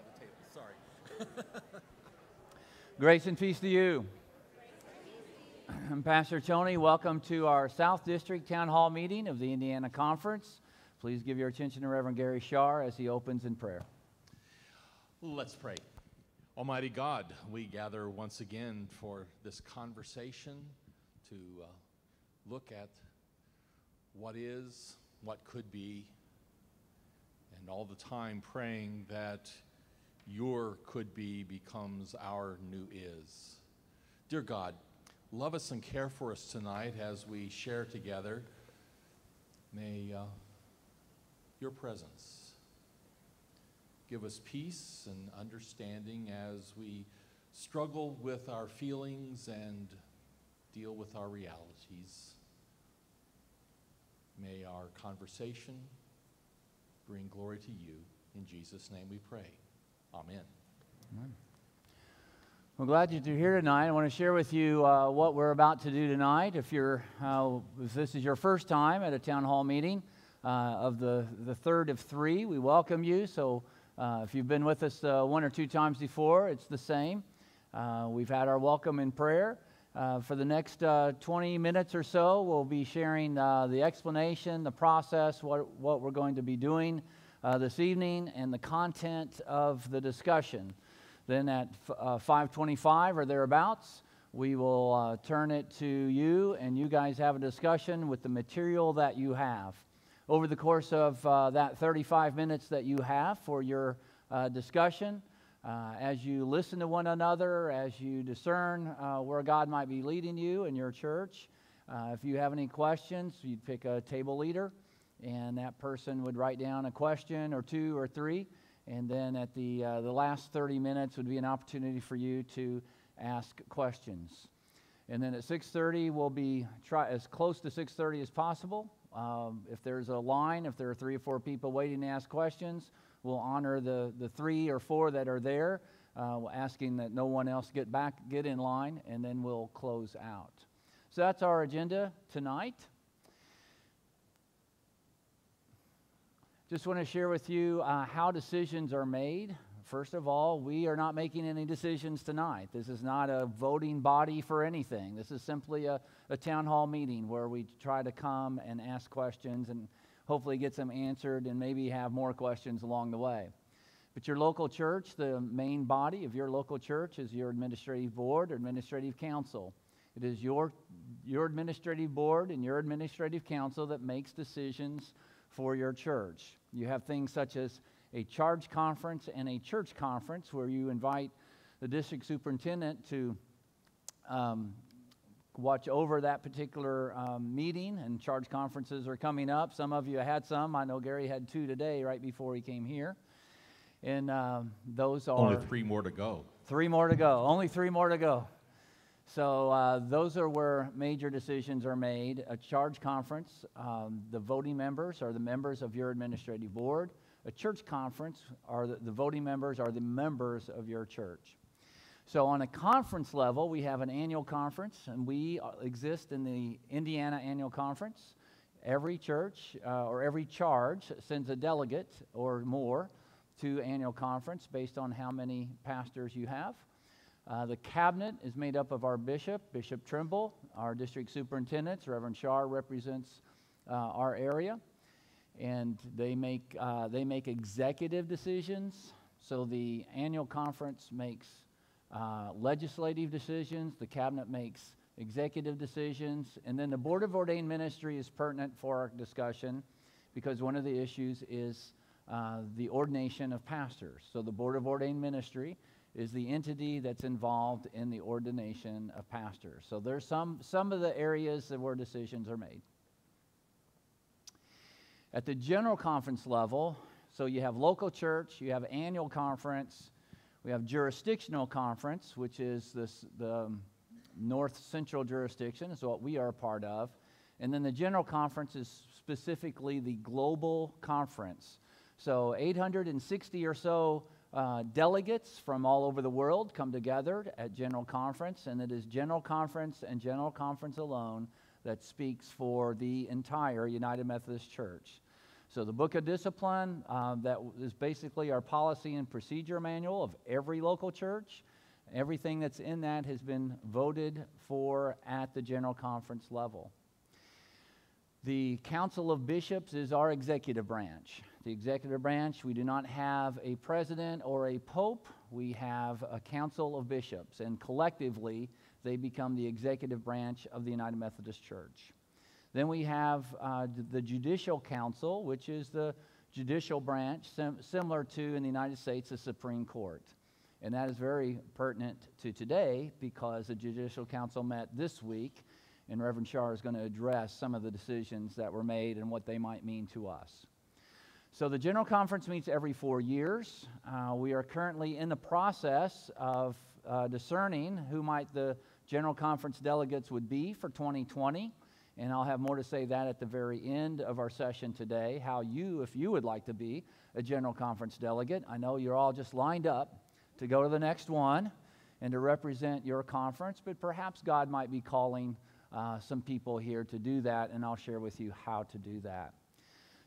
by the table. Sorry. Grace and peace to you. I'm Pastor Tony. Welcome to our South District Town Hall meeting of the Indiana Conference. Please give your attention to Reverend Gary Shar as he opens in prayer. Let's pray. Almighty God, we gather once again for this conversation to look at what is, what could be, and all the time praying that your could be becomes our new is. Dear God, love us and care for us tonight as we share together. May your presence give us peace and understanding as we struggle with our feelings and deal with our realities. May our conversation bring glory to you. In Jesus' name we pray. Amen. Amen. We're glad that you're here tonight. I want to share with you what we're about to do tonight. If this is your first time at a town hall meeting of the third of three, we welcome you. So if you've been with us one or two times before, it's the same. We've had our welcome in prayer. For the next 20 minutes or so, we'll be sharing the explanation, the process, what we're going to be doing this evening, and the content of the discussion. Then at 5:25 or thereabouts, we will turn it to you, and you guys have a discussion with the material that you have. Over the course of that 35 minutes that you have for your discussion, as you listen to one another, as you discern where God might be leading you in your church, if you have any questions, you'd pick a table leader, and that person would write down a question or two or three, and then at the last 30 minutes would be an opportunity for you to ask questions. And then at 6:30, we'll be as close to 6:30 as possible. If there's a line, if there are 3 or 4 people waiting to ask questions, we'll honor the 3 or 4 that are there, asking that no one else get in line, and then we'll close out. So that's our agenda tonight. Just want to share with you how decisions are made. First of all, we are not making any decisions tonight. This is not a voting body for anything. This is simply a town hall meeting where we try to come and ask questions and hopefully get them answered and maybe have more questions along the way. But your local church, the main body of your local church is your administrative board or administrative council. It is your administrative board and your administrative council that makes decisions for your church. You have things such as a charge conference and a church conference where you invite the district superintendent to watch over that particular meeting, and charge conferences are coming up. Some of you had some. I know Gary had 2 today right before he came here. And those are... Only 3 more to go. 3 more to go. Only 3 more to go. So those are where major decisions are made. A charge conference, the voting members are the members of your administrative board. A church conference, are the voting members are the members of your church. So on a conference level, we have an annual conference, and we exist in the Indiana Annual Conference. Every church or every charge sends a delegate or more to annual conference based on how many pastors you have. The cabinet is made up of our Bishop Trimble, our district superintendents. Reverend Shar represents our area, and they make executive decisions. So the annual conference makes legislative decisions. The cabinet makes executive decisions, and then the Board of Ordained Ministry is pertinent for our discussion because one of the issues is the ordination of pastors. So the Board of Ordained Ministry is the entity that's involved in the ordination of pastors. So there's some of the areas where decisions are made. At the general conference level, so you have local church, you have annual conference, we have jurisdictional conference, which is the North Central jurisdiction, is what we are a part of. And then the general conference is specifically the global conference. So 860 or so delegates from all over the world come together at General Conference, and it is General Conference and General Conference alone that speaks for the entire United Methodist Church. So the Book of Discipline, that is basically our policy and procedure manual of every local church. Everything that's in that has been voted for at the General Conference level. The Council of Bishops is our executive branch. The executive branch, we do not have a president or a pope. We have a Council of Bishops, and collectively, they become the executive branch of the United Methodist Church. Then we have the Judicial Council, which is the judicial branch, similar to, in the United States, the Supreme Court. And that is very pertinent to today because the Judicial Council met this week, and Reverend Shar is going to address some of the decisions that were made and what they might mean to us. So the General Conference meets every 4 years. We are currently in the process of discerning who might the General Conference delegates would be for 2020. And I'll have more to say that at the very end of our session today, how you, if you would like to be a General Conference delegate, I know you're all just lined up to go to the next one and to represent your conference, but perhaps God might be calling some people here to do that, and I'll share with you how to do that.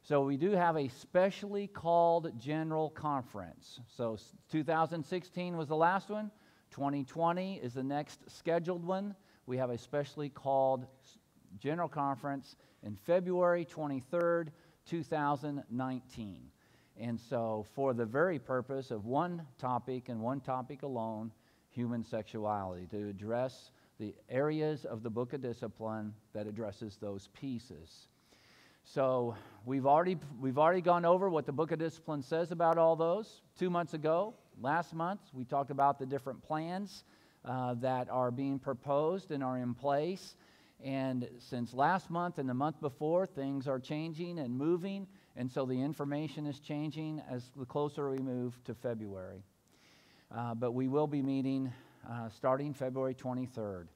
So we do have a specially called General Conference. So 2016 was the last one. 2020 is the next scheduled one. We have a specially called General Conference in February 23rd, 2019. And so for the very purpose of one topic and one topic alone, human sexuality, to address the areas of the Book of Discipline that addresses those pieces. So we've already gone over what the Book of Discipline says about all those. 2 months ago, last month, we talked about the different plans that are being proposed and are in place. And since last month and the month before, things are changing and moving, and so the information is changing as the closer we move to February. But we will be meeting starting February 23rd.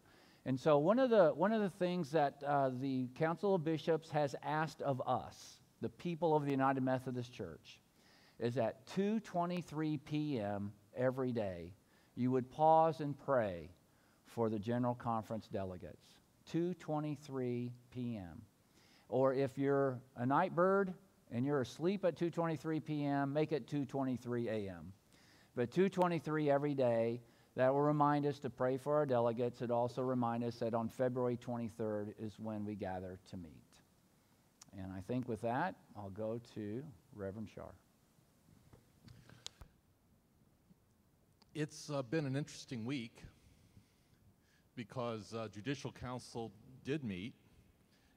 And so one of the things that the Council of Bishops has asked of us, the people of the United Methodist Church, is at 2:23 p.m. every day, you would pause and pray for the General Conference delegates. 2:23 p.m. Or if you're a night bird and you're asleep at 2:23 p.m., make it 2:23 a.m. But 2:23 every day, that will remind us to pray for our delegates. It also reminds us that on February 23rd is when we gather to meet. And I think with that, I'll go to Reverend Shar. It's been an interesting week because Judicial Council did meet.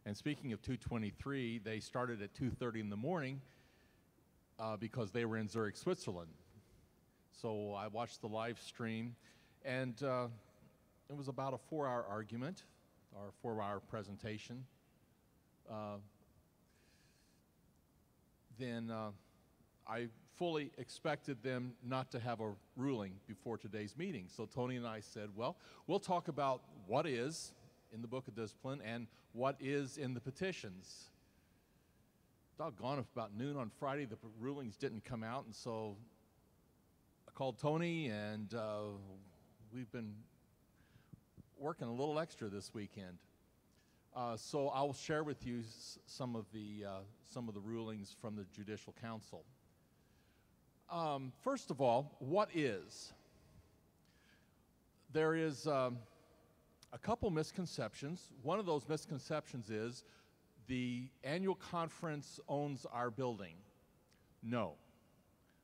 And speaking of 2:23, they started at 2:30 in the morning because they were in Zurich, Switzerland. So I watched the live stream, and it was about a 4-hour argument, or 4-hour presentation. Then I fully expected them not to have a ruling before today's meeting. So Tony and I said, well, we'll talk about what is in the Book of Discipline and what is in the petitions. Doggone, if about noon on Friday the rulings didn't come out, and so I called Tony, and we've been working a little extra this weekend. So I will share with you some of the rulings from the Judicial Council. First of all, what is? There is a couple misconceptions. One of those misconceptions is the annual conference owns our building. No.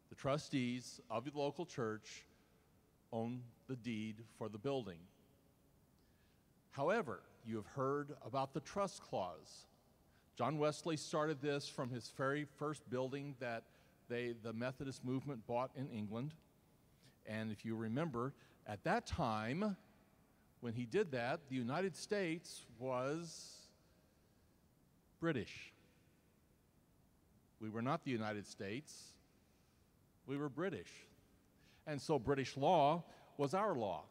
The trustees of the local church own the deed for the building. However, you have heard about the trust clause. John Wesley started this from his very first building that the Methodist movement bought in England. And if you remember, at that time, when he did that, the United States was British. We were not the United States. We were British. And so British law was our law.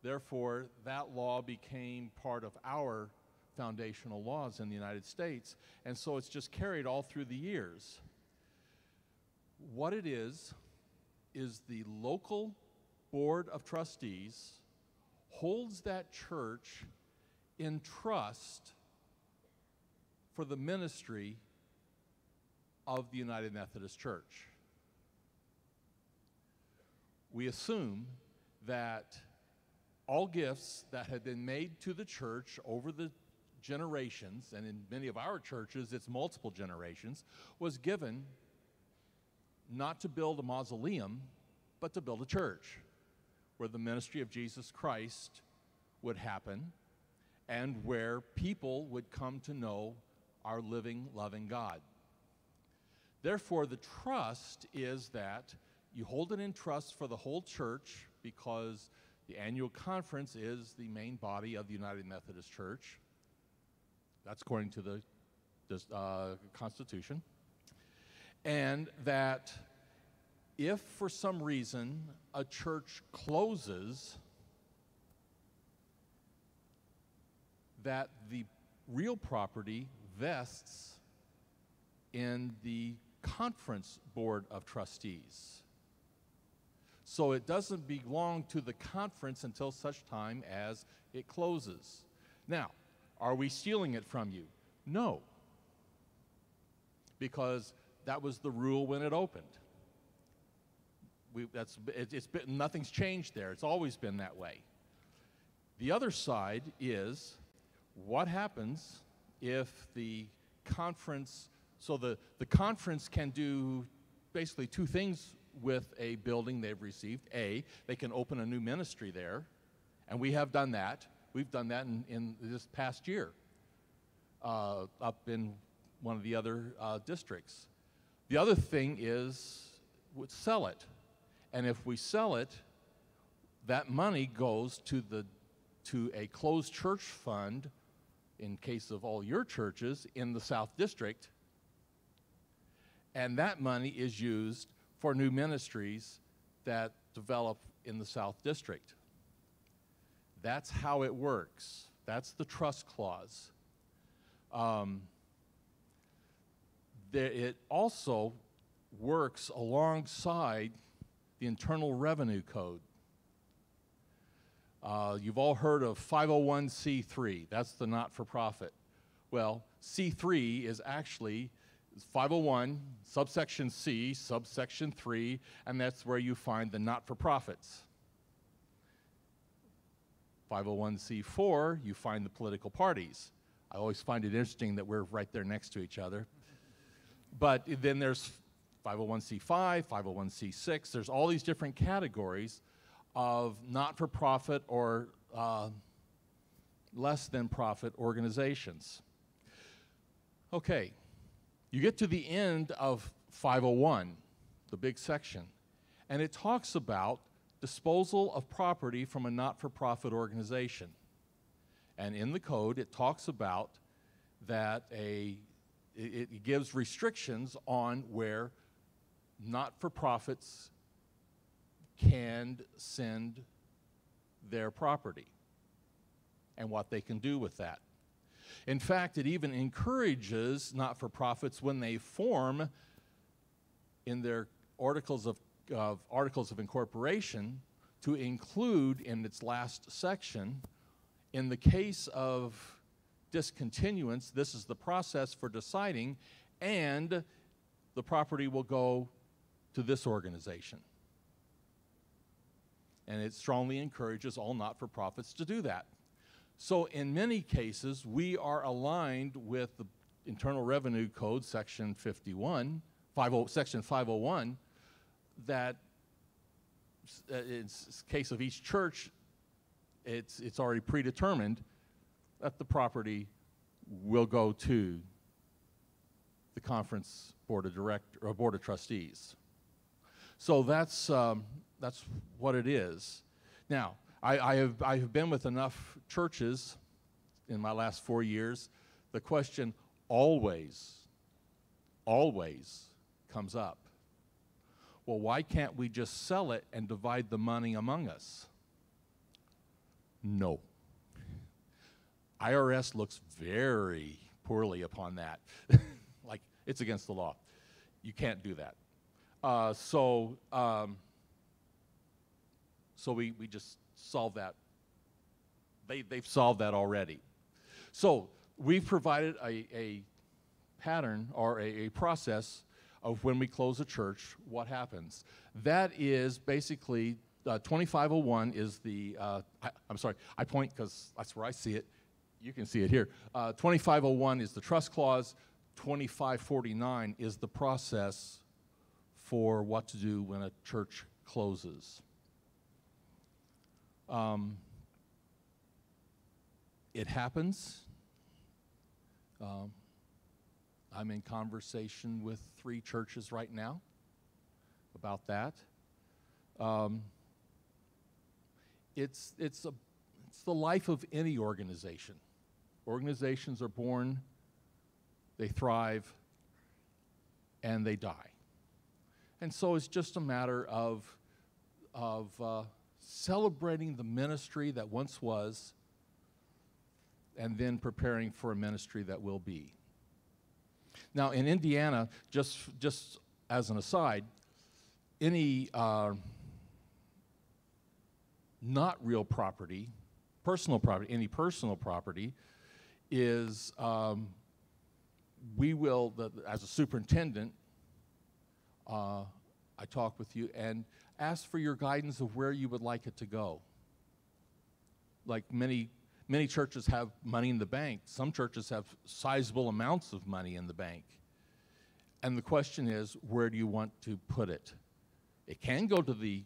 Therefore, that law became part of our foundational laws in the United States. And so it's just carried all through the years. What it is the local board of trustees holds that church in trust for the ministry of the United Methodist Church. We assume that all gifts that had been made to the church over the generations, and in many of our churches it's multiple generations, was given not to build a mausoleum, but to build a church where the ministry of Jesus Christ would happen and where people would come to know our living, loving God. Therefore, the trust is that you hold it in trust for the whole church, because the annual conference is the main body of the United Methodist Church. That's according to the Constitution. And that if for some reason a church closes, that the real property vests in the conference board of trustees. So it doesn't belong to the conference until such time as it closes. Now, are we stealing it from you? No, because that was the rule when it opened. Nothing's changed there. It's always been that way. The other side is, what happens if the conference, so the conference can do basically two things with a building they've received. A, they can open a new ministry there, and we have done that. We've done that in this past year up in one of the other districts. The other thing is sell it. And if we sell it, that money goes to a closed church fund, in case of all your churches, in the South District. And that money is used for new ministries that develop in the South District. That's how it works. That's the trust clause. It also works alongside the Internal Revenue Code. You've all heard of 501c3. That's the not-for-profit. Well, C3 is actually 501, subsection C, subsection 3, and that's where you find the not-for-profits. 501c4, you find the political parties. I always find it interesting that we're right there next to each other. But then there's 501c5, 501c6. There's all these different categories of not-for-profit or less-than-profit organizations. Okay, you get to the end of 501, the big section, and it talks about disposal of property from a not-for-profit organization. And in the code, it talks about that it gives restrictions on where not-for-profits can send their property and what they can do with that. In fact, it even encourages not-for-profits, when they form in their articles of incorporation, to include in its last section, in the case of discontinuance, this is the process for deciding, and the property will go to this organization. And it strongly encourages all not-for-profits to do that. So in many cases, we are aligned with the Internal Revenue Code, Section 51, Section 501, that in the case of each church, it's already predetermined that the property will go to the conference board of trustees. So that's what it is. Now, I have been with enough churches in my last 4 years. The question always comes up. Well, why can't we just sell it and divide the money among us? No. IRS looks very poorly upon that. Like, it's against the law. You can't do that. So we just solved that. They've solved that already. So we've provided a pattern or a process of when we close a church, what happens. That is basically 2501 is the, I'm sorry, I point because that's where I see it. You can see it here. 2501 is the trust clause. 2549 is the process for what to do when a church closes. It happens. I'm in conversation with 3 churches right now about that. It's the life of any organization. Organizations are born, they thrive, and they die. And so it's just a matter of celebrating the ministry that once was, and then preparing for a ministry that will be. Now, in Indiana, just as an aside, any not real property, personal property, any personal property is, we will, as a superintendent, I talk with you and ask for your guidance of where you would like it to go. Like many churches have money in the bank. Some churches have sizable amounts of money in the bank. And the question is, where do you want to put it? It can go to the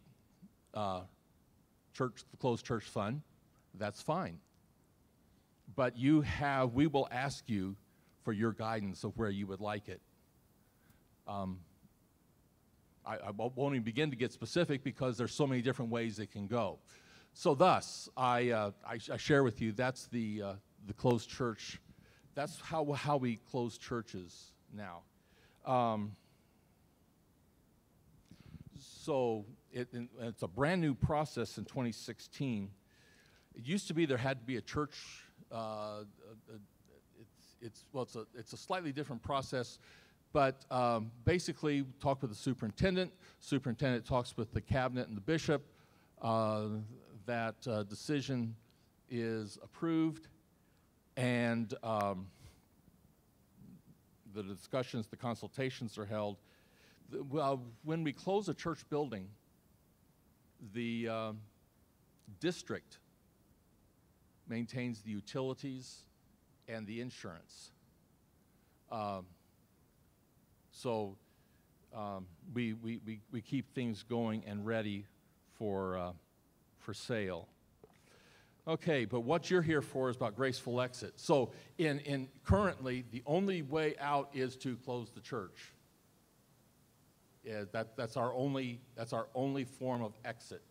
closed church fund. That's fine. But we will ask you for your guidance of where you would like it. I won't even begin to get specific because there's so many different ways it can go. So thus, I share with you, that's the closed church. That's how we close churches now. So it's a brand new process in 2016. It used to be there had to be a church. It's a slightly different process, but basically talk with the superintendent. Superintendent talks with the cabinet and the bishop. That decision is approved, and the discussions, the consultations are held. Well, when we close a church building, the district maintains the utilities and the insurance. So we keep things going and ready for sale. Okay, but what you're here for is about graceful exit. So in currently, the only way out is to close the church. Yeah, that's our only form of exit.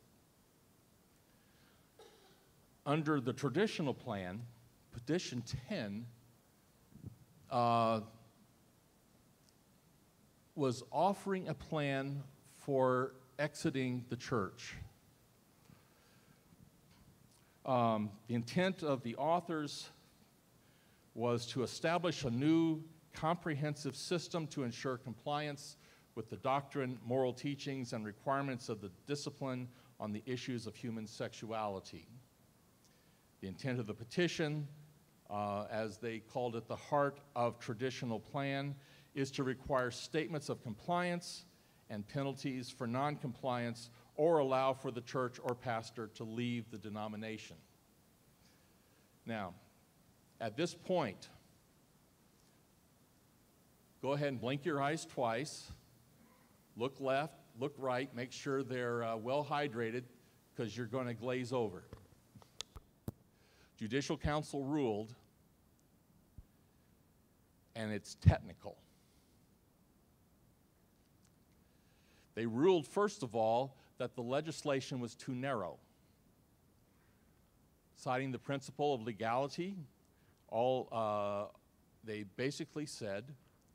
Under the traditional plan, Petition 10 was offering a plan for exiting the church. The intent of the authors was to establish a new comprehensive system to ensure compliance with the doctrine, moral teachings, and requirements of the discipline on the issues of human sexuality. The intent of the petition, as they called it, the heart of traditional plan, is to require statements of compliance and penalties for non-compliance, or allow for the church or pastor to leave the denomination. Now, at this point, go ahead and blink your eyes twice. Look left, look right, make sure they're well hydrated, because you're going to glaze over. Judicial Council ruled, and it's technical. They ruled, first of all, that the legislation was too narrow. Citing the principle of legality, they basically said,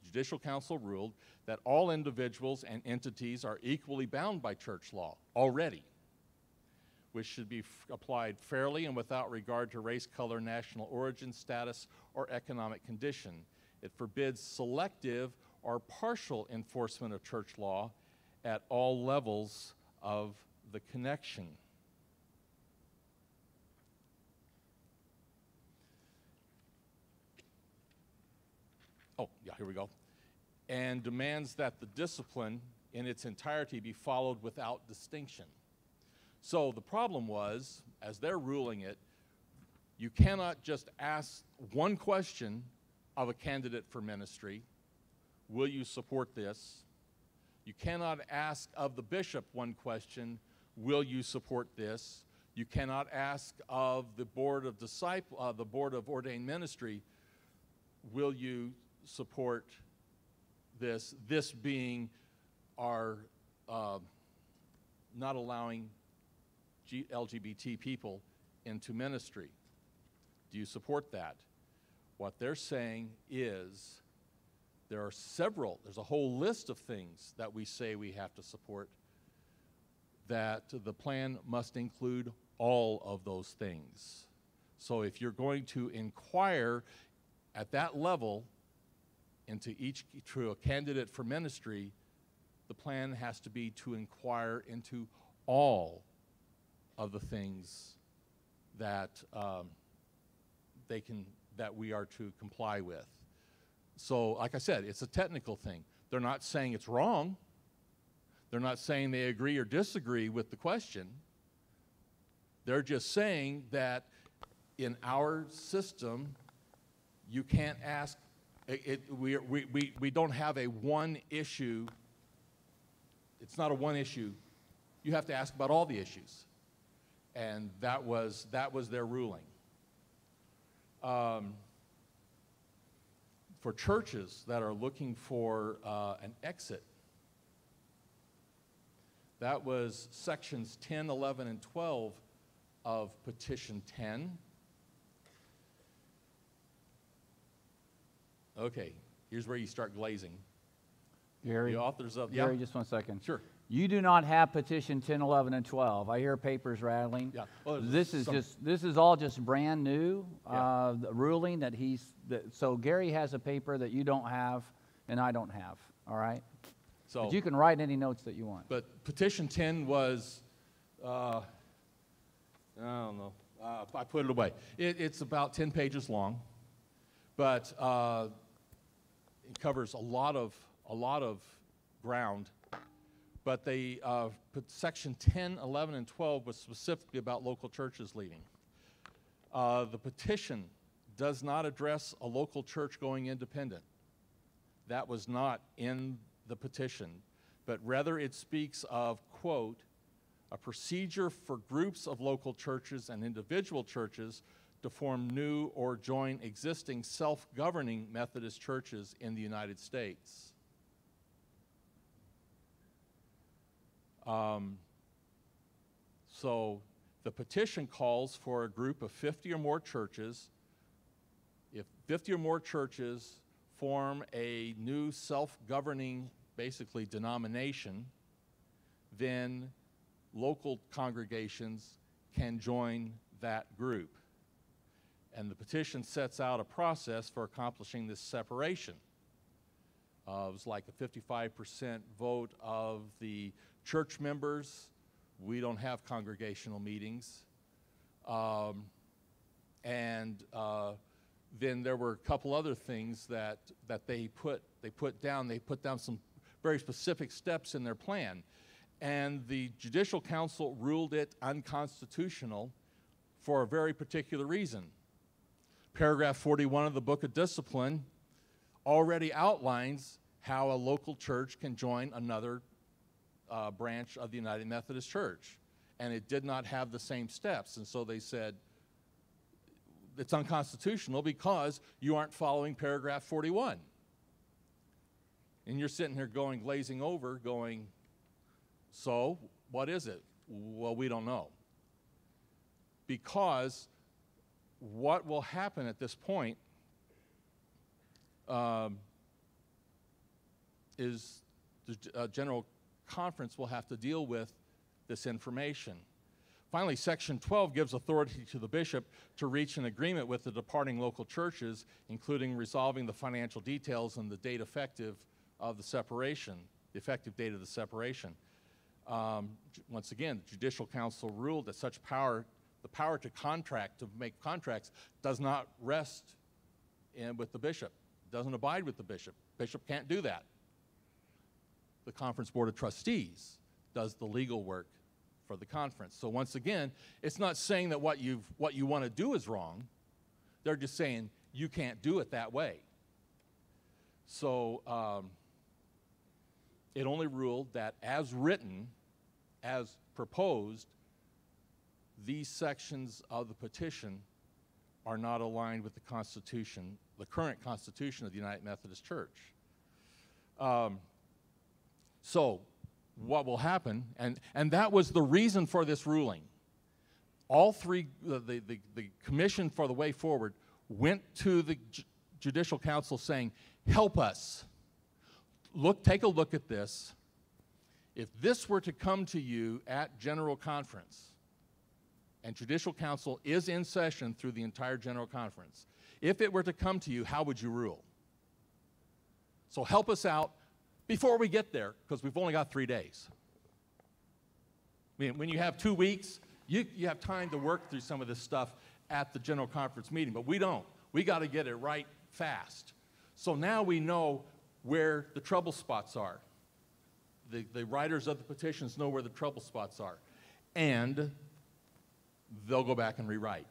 Judicial Council ruled, that all individuals and entities are equally bound by church law already, which should be applied fairly and without regard to race, color, national origin, status, or economic condition. It forbids selective or partial enforcement of church law at all levels of the connection. Oh, yeah, here we go. and demands that the discipline in its entirety be followed without distinction. So the problem was, as they're ruling it, you cannot just ask one question of a candidate for ministry, will you support this? You cannot ask of the bishop one question, will you support this? You cannot ask of the board of the board of ordained ministry, will you support this? This being our not allowing LGBT people into ministry. Do you support that? What they're saying is there's a whole list of things that we say we have to support, that the plan must include all of those things. So if you're going to inquire at that level into a candidate for ministry, the plan has to be to inquire into all of the things that that we are to comply with. So, like I said, it's a technical thing. They're not saying it's wrong. They're not saying they agree or disagree with the question. They're just saying that in our system, you can't ask. We don't have a one issue. It's not a one issue. You have to ask about all the issues, and that was their ruling. For churches that are looking for an exit, that was sections 10, 11, and 12 of Petition 10. Okay, here's where you start glazing. Gary, The authors of... Gary, just 1 second. Sure. You do not have Petition 10, 11, and 12. I hear papers rattling. Yeah. Well, this is all just brand new the ruling that so Gary has a paper that you don't have and I don't have, all right? So, but you can write any notes that you want. But Petition 10 was, I don't know, I put it away. It's about 10 pages long, but it covers a lot of ground. But they put section 10, 11, and 12 was specifically about local churches leaving. The petition does not address a local church going independent. That was not in the petition, but rather it speaks of, quote, a procedure for groups of local churches and individual churches to form new or join existing self-governing Methodist churches in the United States. So the petition calls for a group of 50 or more churches. If 50 or more churches form a new self-governing, basically, denomination, then local congregations can join that group. And the petition sets out a process for accomplishing this separation. It was like a 55% vote of the church members. We don't have congregational meetings. Then there were a couple other things that they put down. They put down some very specific steps in their plan. And the Judicial Council ruled it unconstitutional for a very particular reason. Paragraph 41 of the Book of Discipline already outlines how a local church can join another branch of the United Methodist Church. And it did not have the same steps. And so they said, it's unconstitutional because you aren't following paragraph 41. And you're sitting here glazing over, going, so what is it? Well, we don't know. Because what will happen at this point is the General Conference will have to deal with this information. Finally, Section 12 gives authority to the bishop to reach an agreement with the departing local churches, including resolving the financial details and the date effective of the separation, the effective date of the separation. Once again, the Judicial Council ruled that such power, the power to contract, to make contracts, does not rest with the bishop. It doesn't abide with the bishop. Bishop can't do that. the Conference Board of Trustees does the legal work for the conference. So once again, it's not saying that what you want to do is wrong. They're just saying you can't do it that way. So it only ruled that as written, as proposed, these sections of the petition are not aligned with the Constitution, the current Constitution of the United Methodist Church. So what will happen, and that was the reason for this ruling. All three, the Commission for the Way Forward went to the Judicial Council saying, help us. Take a look at this. If this were to come to you at General Conference, and Judicial Council is in session through the entire General Conference, if it were to come to you, how would you rule? So help us out before we get there, because we've only got 3 days. I mean, when you have 2 weeks, you have time to work through some of this stuff at the General Conference meeting, but we don't. We got to get it right fast. So now we know where the trouble spots are. The writers of the petitions know where the trouble spots are. And they'll go back and rewrite.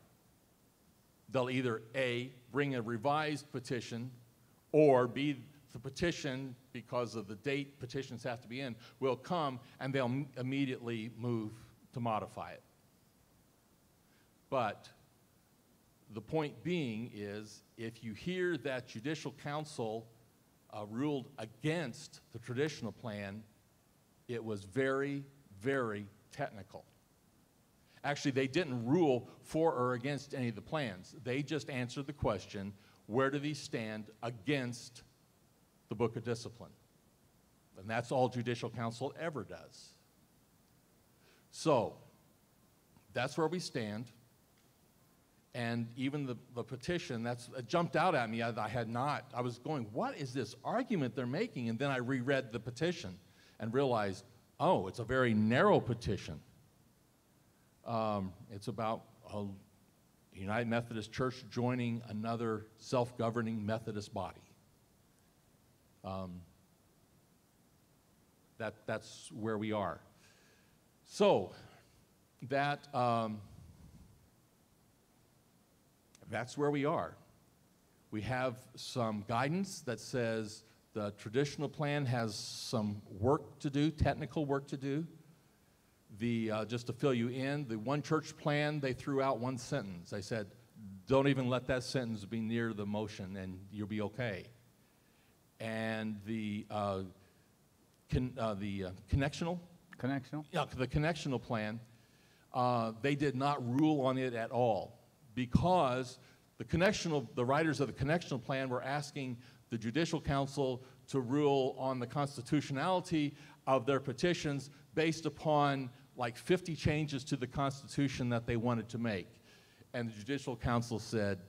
They'll either A, bring a revised petition, or B, the petition, because of the date petitions have to be in, will come and they'll immediately move to modify it. But the point being is, if you hear that Judicial Council ruled against the traditional plan, it was very, very technical. Actually, they didn't rule for or against any of the plans. They just answered the question, where do these stand against the Book of Discipline? And that's all Judicial Council ever does. So, that's where we stand. And even the petition, it jumped out at me. I was going, what is this argument they're making? And then I reread the petition and realized, oh, it's a very narrow petition. It's about a United Methodist Church joining another self-governing Methodist body. That's where we are. So that's where we are. We have some guidance that says the traditional plan has some work to do, technical work to do. Just to fill you in, the one church plan, they threw out one sentence. They said, don't even let that sentence be near the motion and you'll be okay. And the connectional? Connectional? Yeah, the connectional plan, they did not rule on it at all, because the writers of the connectional plan were asking the Judicial Council to rule on the constitutionality of their petitions based upon like 50 changes to the Constitution that they wanted to make. And the Judicial Council said,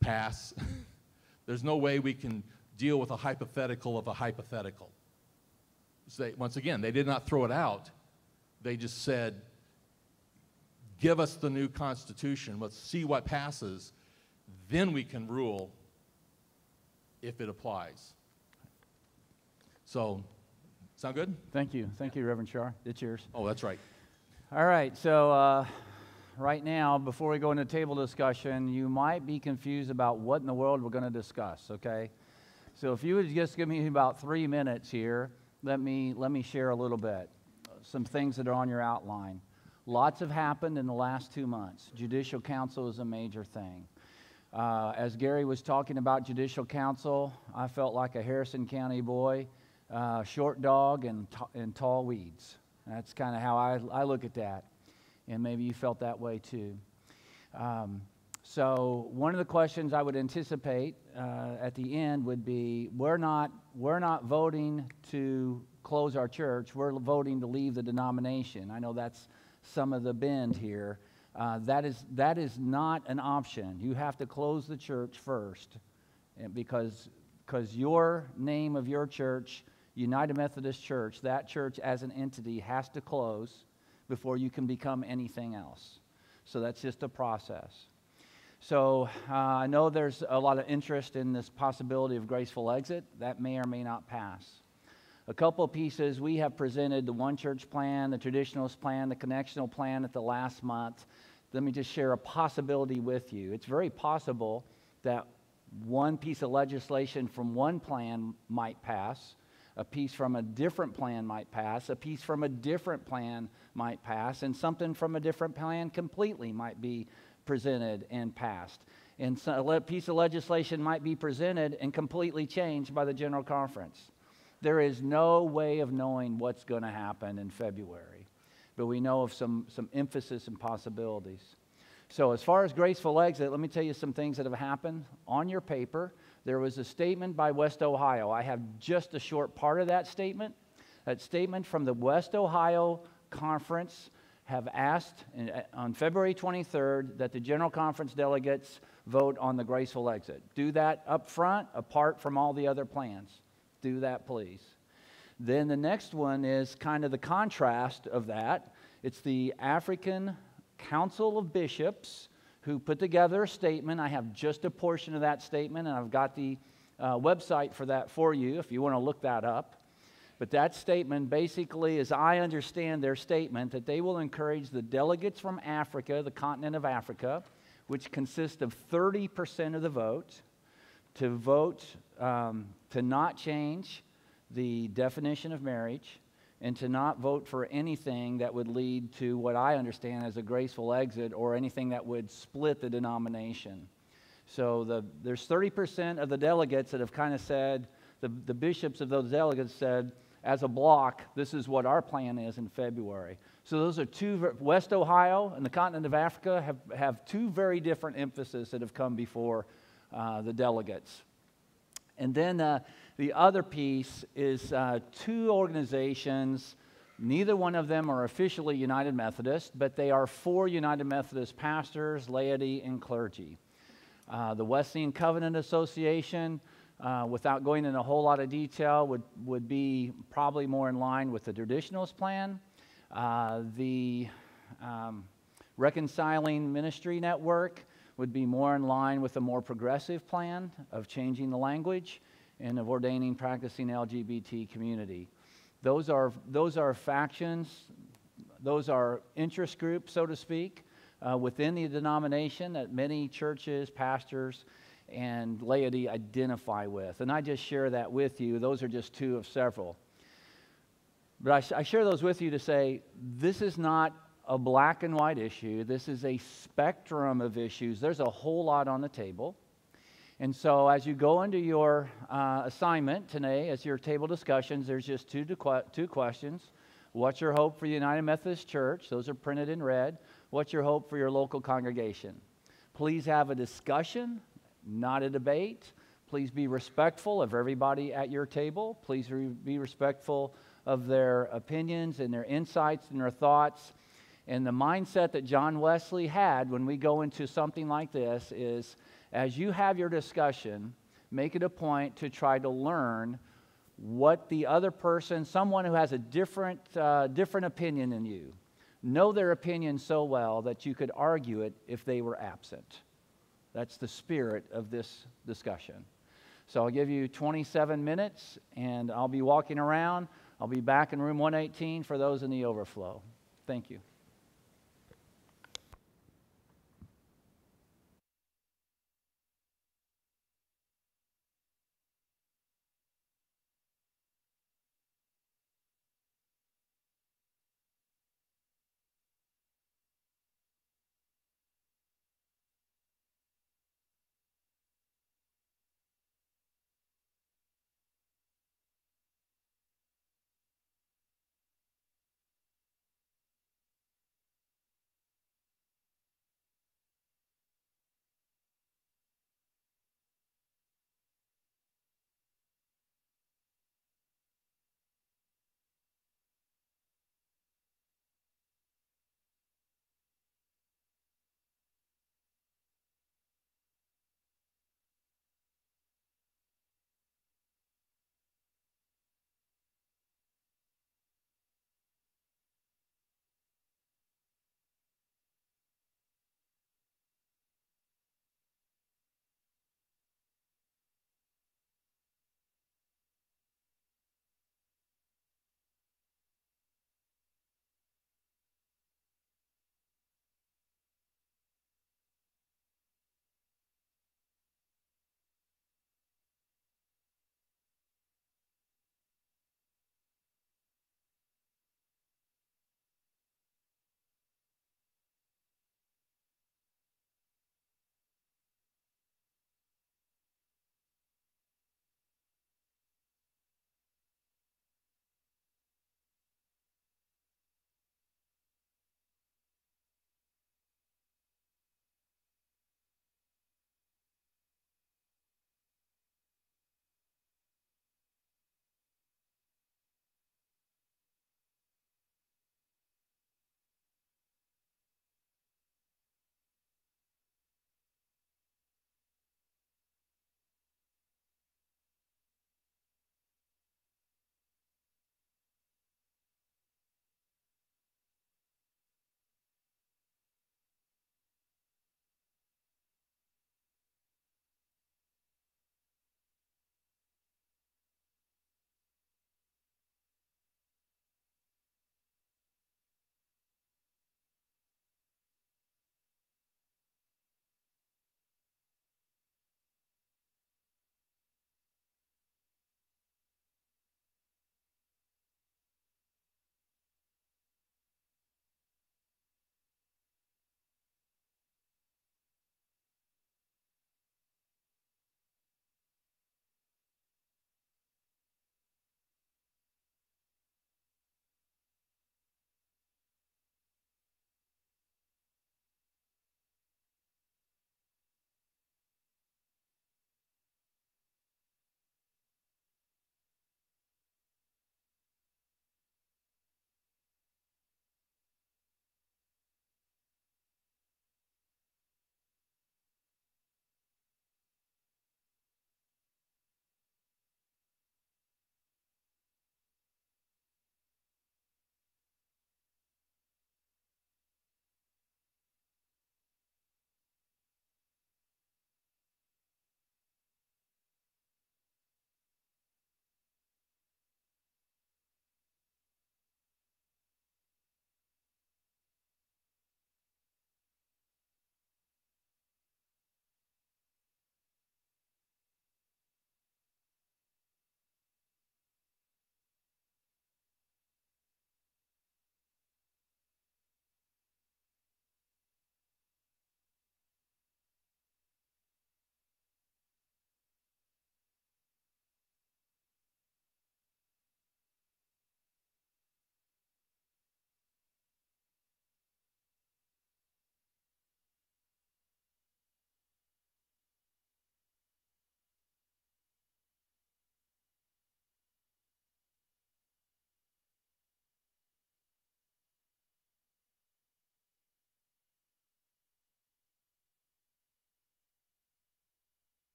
pass. There's no way we can deal with a hypothetical of a hypothetical. So once again, they did not throw it out. They just said, give us the new Constitution. Let's see what passes. Then we can rule if it applies. So, sound good? Thank you. Thank you, Reverend Shar. It's yours. Oh, that's right. All right. So right now, before we go into table discussion, you might be confused about what in the world we're going to discuss, okay? So if you would just give me about 3 minutes here, let me share a little bit. Some things that are on your outline. Lots have happened in the last 2 months. Judicial Council is a major thing. As Gary was talking about Judicial Council, I felt like a Harrison County boy, short dog and tall weeds. That's kind of how I look at that. And maybe you felt that way too. So one of the questions I would anticipate at the end would be, we're not voting to close our church. We're voting to leave the denomination. I know that's some of the bend here. That is not an option. You have to close the church first, because your name of your church, United Methodist Church, that church as an entity has to close before you can become anything else. So that's just a process. So I know there's a lot of interest in this possibility of graceful exit. That may or may not pass. A couple of pieces, we have presented the One Church plan, the Traditionalist plan, the Connectional plan at the last month. Let me just share a possibility with you. It's very possible that one piece of legislation from one plan might pass, a piece from a different plan might pass, a piece from a different plan might pass, and something from a different plan completely might be presented and passed. And so a piece of legislation might be presented and completely changed by the General Conference. There is no way of knowing what's going to happen in February, but we know of some emphasis and possibilities. So as far as graceful exit, let me tell you some things that have happened. On your paper, there was a statement by West Ohio. I have just a short part of that statement. That statement from the West Ohio Conference have asked on February 23rd that the General Conference delegates vote on the graceful exit. Do that up front, apart from all the other plans. Do that, please. Then the next one is kind of the contrast of that. It's the African Council of Bishops who put together a statement. I have just a portion of that statement, and I've got the website for that for you if you want to look that up. But that statement basically, as I understand their statement, that they will encourage the delegates from Africa, the continent of Africa, which consists of 30% of the vote, to vote to not change the definition of marriage and to not vote for anything that would lead to what I understand as a graceful exit or anything that would split the denomination. So there's 30% of the delegates that have kind of said, the bishops of those delegates said, as a block, this is what our plan is in February. So those are two, West Ohio and the continent of Africa have two very different emphases that have come before the delegates. And then the other piece is two organizations. Neither one of them are officially United Methodist, but they are for United Methodist pastors, laity, and clergy. The Wesleyan Covenant Association, without going into a whole lot of detail, would be probably more in line with the Traditionalist plan. The Reconciling Ministry Network would be more in line with a more progressive plan of changing the language and of ordaining practicing LGBT community. Those are factions, those are interest groups, so to speak, within the denomination that many churches, pastors, and laity identify with. And I just share that with you. Those are just two of several. But I share those with you to say this is not a black and white issue. This is a spectrum of issues. There's a whole lot on the table. And so as you go into your assignment today, as your table discussions, there's just two questions. What's your hope for the United Methodist Church? Those are printed in red. What's your hope for your local congregation? Please have a discussion, not a debate. Please be respectful of everybody at your table. Please be respectful of their opinions and their insights and their thoughts. And the mindset that John Wesley had when we go into something like this is, as you have your discussion, make it a point to try to learn what the other person, someone who has a different opinion than you, know their opinion so well that you could argue it if they were absent. That's the spirit of this discussion. So I'll give you 27 minutes, and I'll be walking around. I'll be back in room 118 for those in the overflow. Thank you.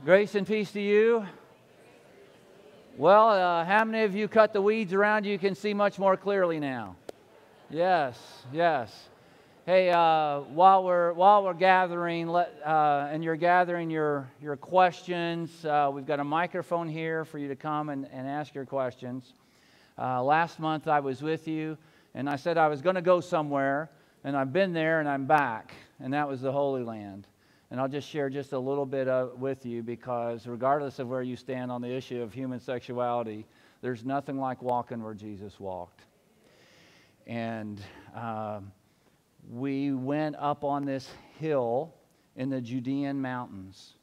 Grace and peace to you. Well, how many of you cut the weeds around you can see much more clearly now? Yes, yes. Hey, while we're gathering, and you're gathering your questions, we've got a microphone here for you to come and ask your questions. Last month I was with you, and I said I was going to go somewhere, and I've been there and I'm back, and that was the Holy Land. And I'll just share just a little bit with you, because regardless of where you stand on the issue of human sexuality, there's nothing like walking where Jesus walked. And we went up on this hill in the Judean mountains,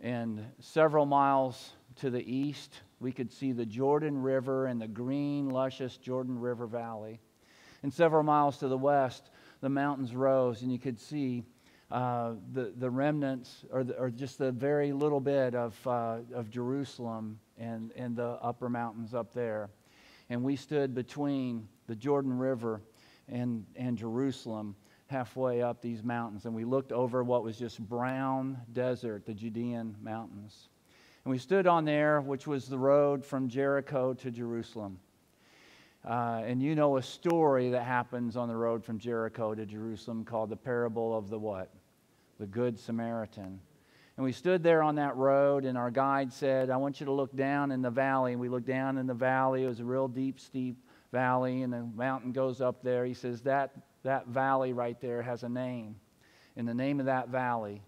and several miles to the east, we could see the Jordan River and the green, luscious Jordan River Valley. And several miles to the west, the mountains rose, and you could see the remnants, or just the very little bit of Jerusalem and the upper mountains up there. And we stood between the Jordan River and Jerusalem, halfway up these mountains, and we looked over what was just brown desert, the Judean mountains. And we stood on there, which was the road from Jericho to Jerusalem. And you know a story that happens on the road from Jericho to Jerusalem called the parable of the what? The Good Samaritan. And we stood there on that road, and our guide said, I want you to look down in the valley. And we looked down in the valley. It was a real deep, steep valley, and the mountain goes up there. He says, that valley right there has a name. And the name of that valley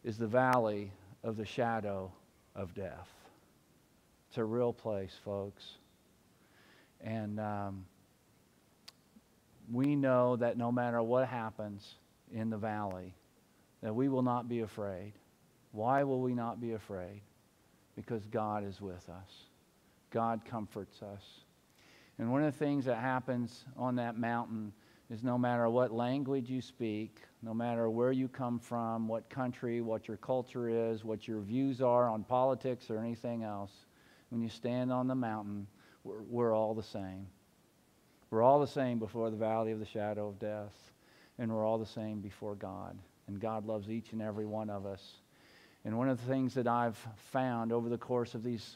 is the valley of the shadow of death. It's a real place, folks. And we know that no matter what happens in the valley, that we will not be afraid. Why will we not be afraid? Because God is with us. God comforts us. And one of the things that happens on that mountain is no matter what language you speak, no matter where you come from, what country, what your culture is, what your views are on politics or anything else, when you stand on the mountain, we're all the same. We're all the same before the valley of the shadow of death, and we're all the same before God. And God loves each and every one of us. And one of the things that I've found over the course of these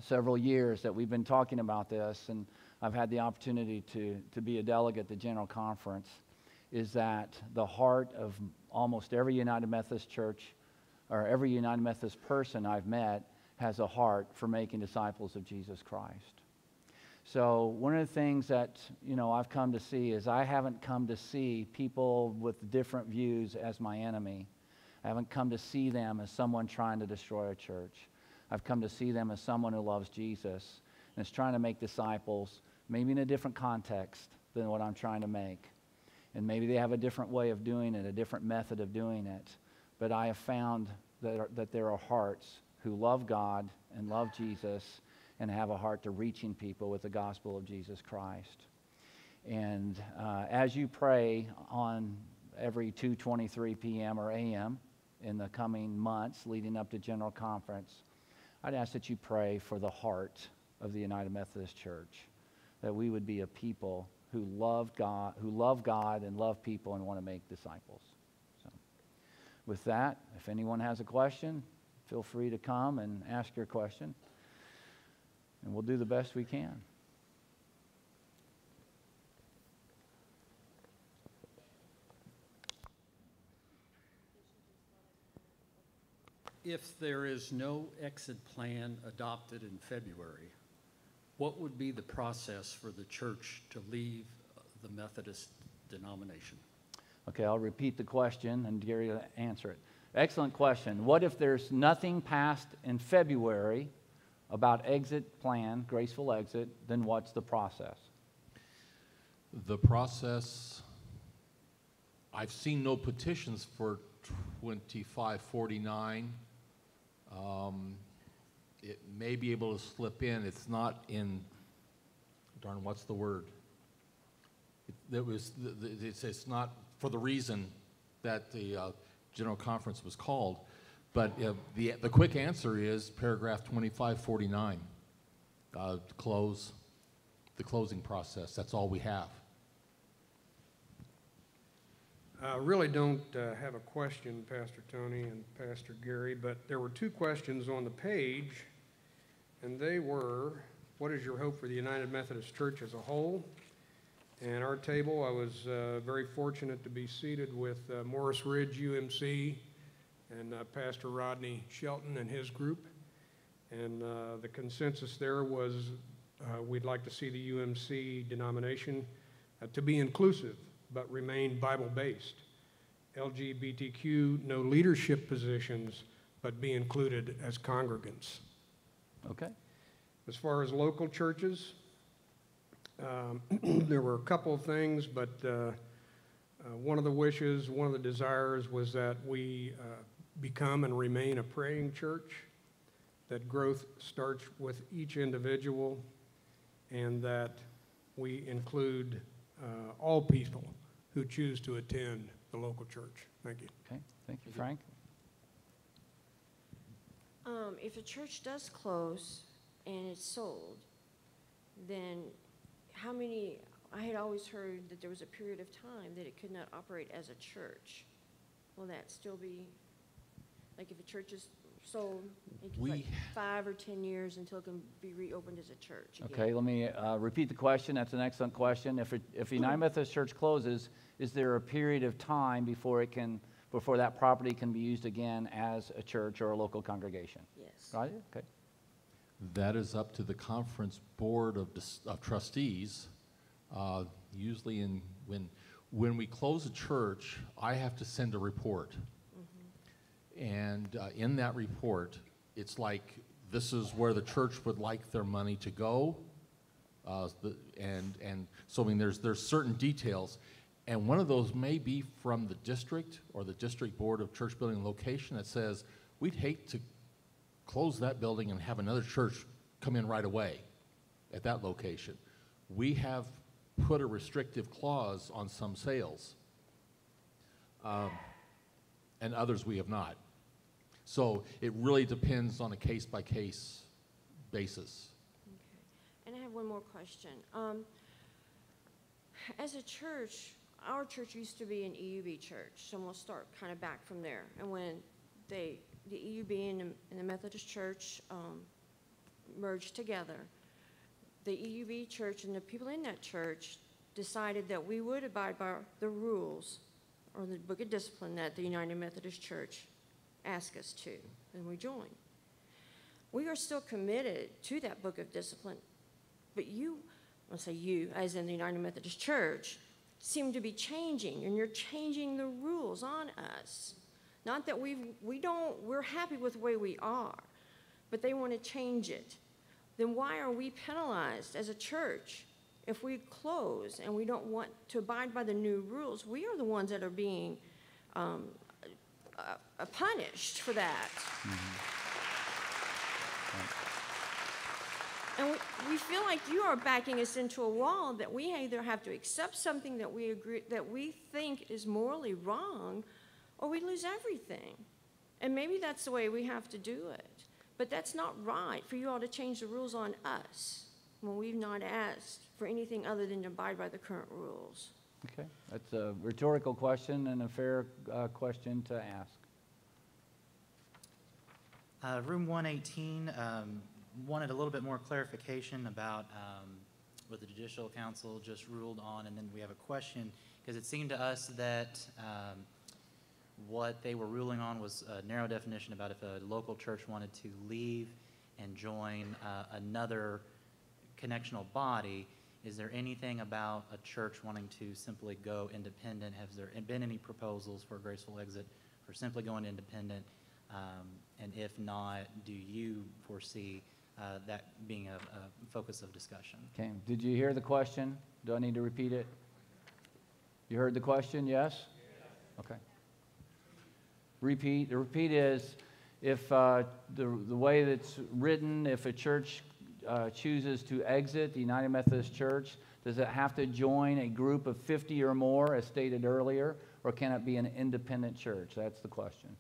several years that we've been talking about this, and I've had the opportunity to be a delegate at the General Conference, is that the heart of almost every United Methodist church, or every United Methodist person I've met, has a heart for making disciples of Jesus Christ. So one of the things that, I've come to see is I haven't come to see people with different views as my enemy. I haven't come to see them as someone trying to destroy a church. I've come to see them as someone who loves Jesus and is trying to make disciples, maybe in a different context than what I'm trying to make. And maybe they have a different way of doing it, a different method of doing it. But I have found that there are hearts who love God and love Jesus and have a heart to reaching people with the gospel of Jesus Christ. And as you pray on every 2:23 p.m. or a.m. in the coming months leading up to General Conference, I'd ask that you pray for the heart of the United Methodist Church, that we would be a people who love God and love people and want to make disciples. So, with that, if anyone has a question, feel free to come and ask your question, and we'll do the best we can. If there is no exit plan adopted in February, what would be the process for the church to leave the Methodist denomination? Okay, I'll repeat the question and Gary will answer it. Excellent question. What if there's nothing passed in February about exit plan, graceful exit, then what's the process? The process, I've seen no petitions for 2549. It may be able to slip in. It's not in, what's the word? It's not for the reason that the General Conference was called. But the quick answer is paragraph 2549, the closing process. That's all we have. I really don't have a question, Pastor Tony and Pastor Gary, but there were two questions on the page, and they were, what is your hope for the United Methodist Church as a whole? And our table, I was very fortunate to be seated with Morris Ridge UMC and Pastor Rodney Shelton and his group. And the consensus there was we'd like to see the UMC denomination to be inclusive, but remain Bible-based. LGBTQ, no leadership positions, but be included as congregants. Okay. As far as local churches, there were a couple of things, but one of the wishes, one of the desires was that we become and remain a praying church, that growth starts with each individual, and that we include all people who choose to attend the local church. Thank you. Okay, thank you, Frank. If a church does close and it's sold, then how many, I had always heard that there was a period of time that it could not operate as a church. Will that still be, like if a church is sold, it could like 5 or 10 years until it can be reopened as a church again? Okay, let me repeat the question. That's an excellent question. If United Methodist Church closes, is there a period of time before that property can be used again as a church or a local congregation? Yes. Right? Okay. That is up to the conference board of trustees. Usually when we close a church, I have to send a report. And in that report, it's like, this is where the church would like their money to go. And so I mean, there's certain details. And one of those may be from the district or the district board of church building and location that says, we'd hate to close that building and have another church come in right away at that location. We have put a restrictive clause on some sales, and others we have not. So it really depends on a case-by-case basis. Okay. And I have one more question. As a church, our church used to be an EUB church, so we'll start kind of back from there. And when the EUB and the Methodist Church merged together, the EUB church and the people in that church decided that we would abide by the rules or the book of discipline that the United Methodist Church asked us to, and we joined. We are still committed to that book of discipline, but you, I'll say you, as in the United Methodist Church, seem to be changing, and you're changing the rules on us. Not that we're happy with the way we are, but they want to change it. Then why are we penalized as a church if we close and we don't want to abide by the new rules? We are the ones that are being punished for that. And we feel like you are backing us into a wall that we either have to accept something that we think is morally wrong, or we lose everything. And maybe that's the way we have to do it. But that's not right for you all to change the rules on us when we've not asked for anything other than to abide by the current rules. Okay, that's a rhetorical question and a fair question to ask. Room 118 wanted a little bit more clarification about what the Judicial Council just ruled on, and then we have a question, because it seemed to us that what they were ruling on was a narrow definition about if a local church wanted to leave and join another connectional body. Is there anything about a church wanting to simply go independent? Has there been any proposals for a graceful exit for simply going independent? And if not, do you foresee that being a focus of discussion? Okay, did you hear the question? Do I need to repeat it? You heard the question, yes? Okay. Repeat. The repeat is, if the way that's written, if a church chooses to exit the United Methodist Church, does it have to join a group of 50 or more, as stated earlier, or can it be an independent church? That's the question.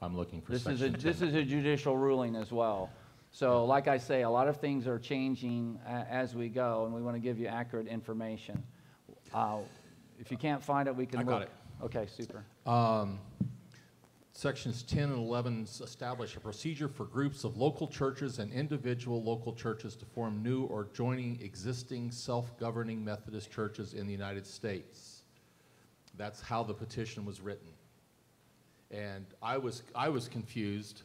I'm looking for This is section 10. a judicial ruling as well. So like I say, a lot of things are changing as we go, and we want to give you accurate information. If you can't find it, we can I look. got it. Okay, super. Sections 10 and 11 establish a procedure for groups of local churches and individual local churches to form new or joining existing self-governing Methodist churches in the United States. That's how the petition was written. And I was confused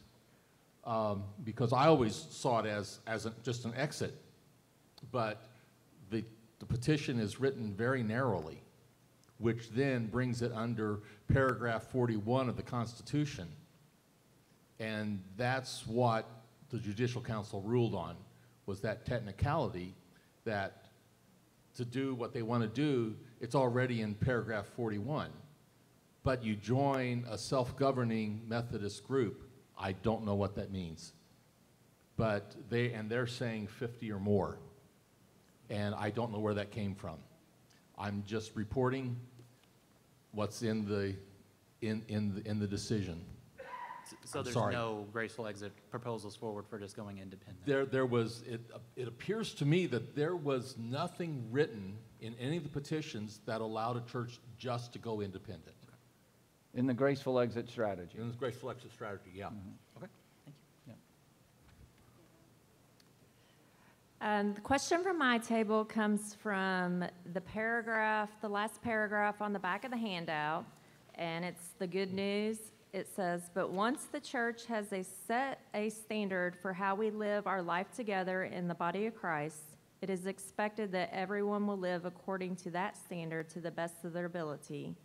because I always saw it as just an exit. But the petition is written very narrowly, which then brings it under paragraph 41 of the Constitution. And that's what the Judicial Council ruled on, was that technicality that to do what they want to do, it's already in paragraph 41. But you join a self-governing Methodist group, I don't know what that means. But they're saying 50 or more. And I don't know where that came from. I'm just reporting what's in the decision. So I'm there's sorry. no graceful exit proposals forward for just going independent? There was, it appears to me that there was nothing written in any of the petitions that allowed a church just to go independent. In the graceful exit strategy. In this graceful exit strategy, yeah. Okay, thank you. The question from my table comes from the paragraph, the last paragraph on the back of the handout, and it's the good news. It says, "But once the church has set a standard for how we live our life together in the body of Christ, it is expected that everyone will live according to that standard to the best of their ability."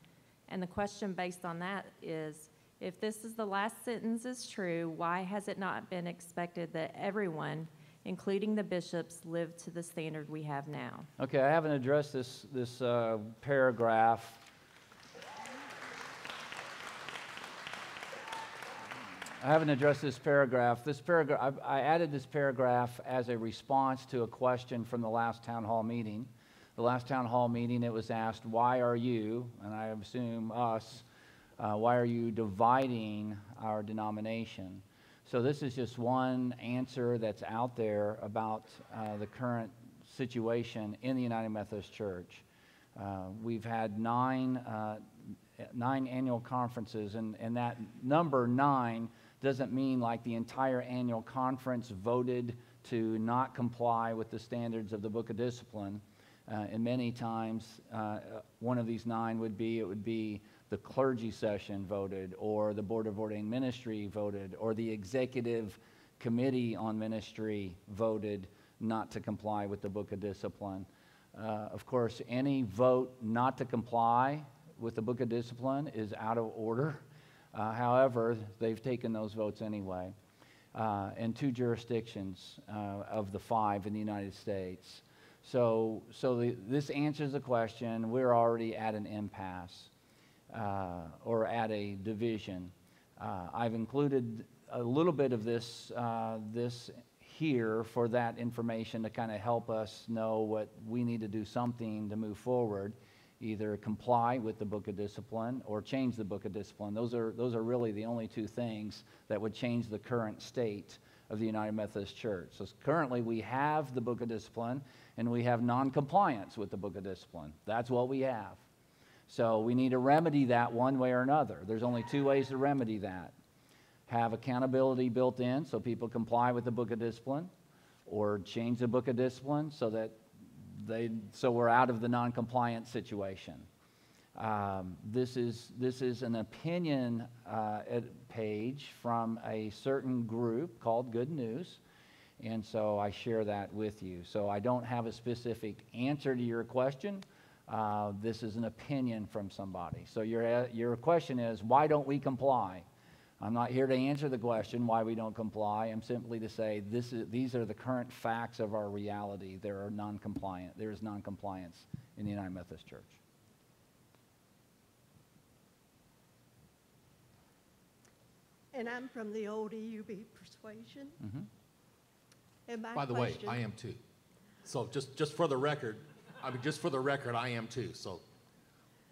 And the question based on that is, if this is the last sentence is true, why has it not been expected that everyone, including the bishops, live to the standard we have now? Okay, I haven't addressed this paragraph. I haven't addressed this paragraph. I added this paragraph as a response to a question from the last town hall meeting. The last town hall meeting, it was asked, why are you, and I assume us, why are you dividing our denomination? So this is just one answer that's out there about the current situation in the United Methodist Church. We've had nine annual conferences, and that number 9 doesn't mean like the entire annual conference voted to not comply with the standards of the Book of Discipline. And many times, one of these 9 would be the clergy session voted, or the Board of Ordained Ministry voted, or the Executive Committee on Ministry voted not to comply with the Book of Discipline. Of course, any vote not to comply with the Book of Discipline is out of order. However, they've taken those votes anyway. In 2 jurisdictions of the 5 in the United States. So this answers the question. We're already at an impasse or at a division. I've included a little bit of this here for that information to kind of help us know what we need to do something to move forward, either comply with the Book of Discipline or change the Book of Discipline. Those are really the only 2 things that would change the current state of the United Methodist Church. So currently we have the Book of Discipline and we have non-compliance with the Book of Discipline. That's what we have. So we need to remedy that one way or another. There's only 2 ways to remedy that. Have accountability built in so people comply with the Book of Discipline, or change the Book of Discipline so that we're out of the non-compliance situation. This is an opinion page from a certain group called Good News, and so I share that with you. So I don't have a specific answer to your question. This is an opinion from somebody. So your question is, why don't we comply? I'm not here to answer the question why we don't comply. I'm simply to say these are the current facts of our reality. There is non-compliance in the United Methodist Church. And I'm from the old EUB persuasion. Mm-hmm. And my By the way, question- I am too. So just for the record, I am too, so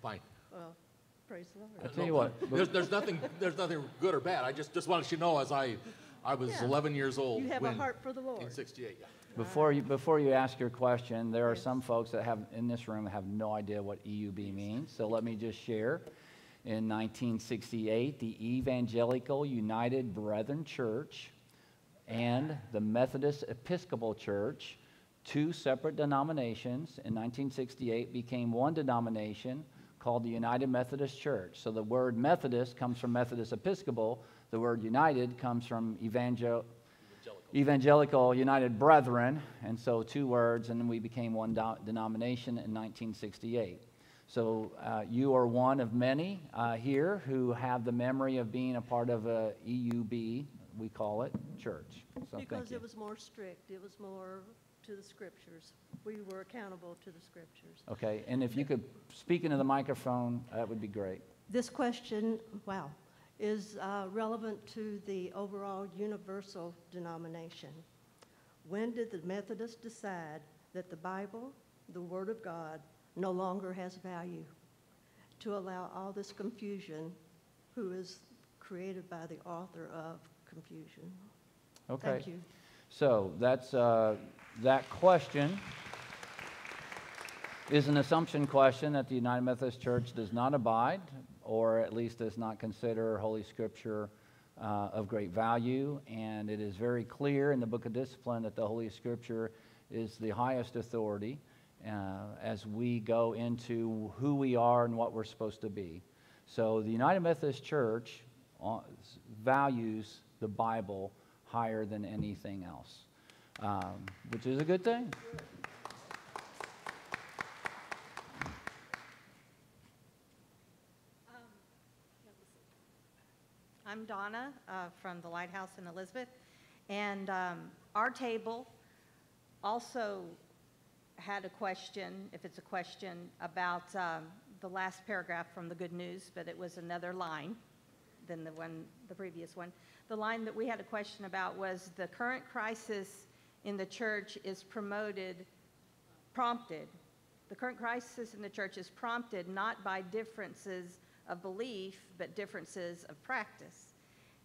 fine. Well, praise the I Lord. tell you what, There's nothing good or bad. I just wanted you to know, as I was Yeah. 11 years old. You have a when- heart for the Lord. In 68, yeah. Before you ask your question, there are some folks that have in this room that have no idea what EUB means. So let me just share. In 1968, the Evangelical United Brethren Church and the Methodist Episcopal Church, two separate denominations, in 1968 became one denomination called the United Methodist Church. So the word Methodist comes from Methodist Episcopal. The word United comes from Evangelical United Brethren, and so two words, and then we became one denomination in 1968. So you are one of many here who have the memory of being a part of a EUB, we call it, church. So Because it was more strict, it was more to the scriptures. We were accountable to the scriptures. Okay, and if you could speak into the microphone, that would be great. This question, wow, is relevant to the overall universal denomination. When did the Methodists decide that the Bible, the Word of God, no longer has value to allow all this confusion, who is created by the author of confusion? Okay. Thank you. So that's that question is an assumption question that the United Methodist Church does not abide, or at least does not consider Holy Scripture of great value. And it is very clear in the Book of Discipline that the Holy Scripture is the highest authority as we go into who we are and what we're supposed to be. So the United Methodist Church values the Bible higher than anything else, which is a good thing. I'm Donna from the Lighthouse in Elizabeth, and our table also had a question, if it's a question, about the last paragraph from the Good News, but it was another line than the previous one. The line that we had a question about was the current crisis in the church is prompted. The current crisis in the church is prompted not by differences of belief, but differences of practice.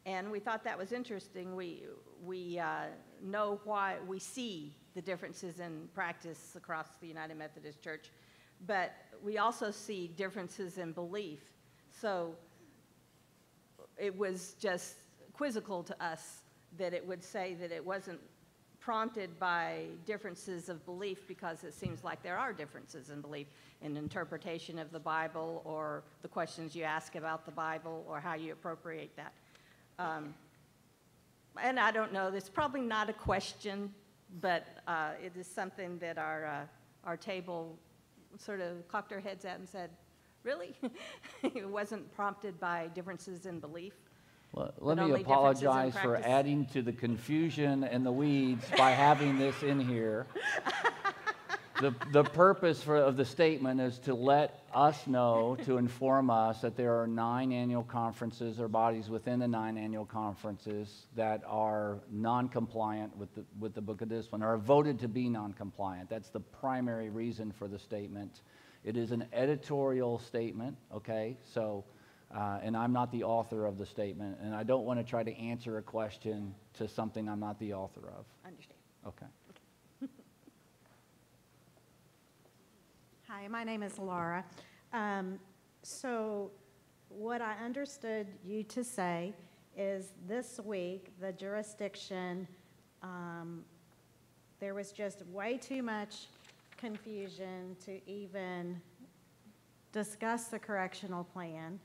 And we thought that was interesting. We know why we see the differences in practice across the United Methodist Church, but we also see differences in belief. So it was just quizzical to us that it would say that it wasn't prompted by differences of belief, because it seems like there are differences in belief in interpretation of the Bible, or the questions you ask about the Bible, or how you appropriate that. And I don't know, it's probably not a question, but it is something that our table sort of cocked their heads at and said, really? It wasn't prompted by differences in belief? Well, let me apologize for adding to the confusion and the weeds by having this in here. The purpose of the statement is to let us know, to inform us that there are 9 annual conferences or bodies within the 9 annual conferences that are non-compliant with the Book of Discipline, or are voted to be non-compliant. That's the primary reason for the statement. It is an editorial statement, okay? So, and I'm not the author of the statement, and I don't want to try to answer a question to something I'm not the author of. Understand. Okay. Hi, my name is Laura. So what I understood you to say is this week, the jurisdiction, there was just way too much confusion to even discuss the correctional plan,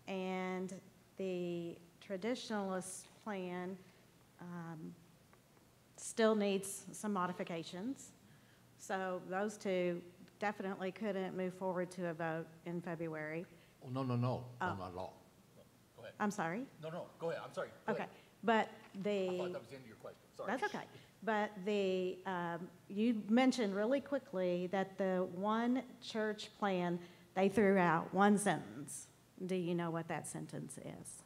and the traditionalist plan still needs some modifications. So those two definitely couldn't move forward to a vote in February. Oh, no, not at all. Go ahead. I'm sorry? No, go ahead. I'm sorry. Go Okay, ahead. but I the, thought that was the end of your question. Sorry. that's okay. But the, you mentioned really quickly that the one church plan, they threw out one sentence. Do you know what that sentence is?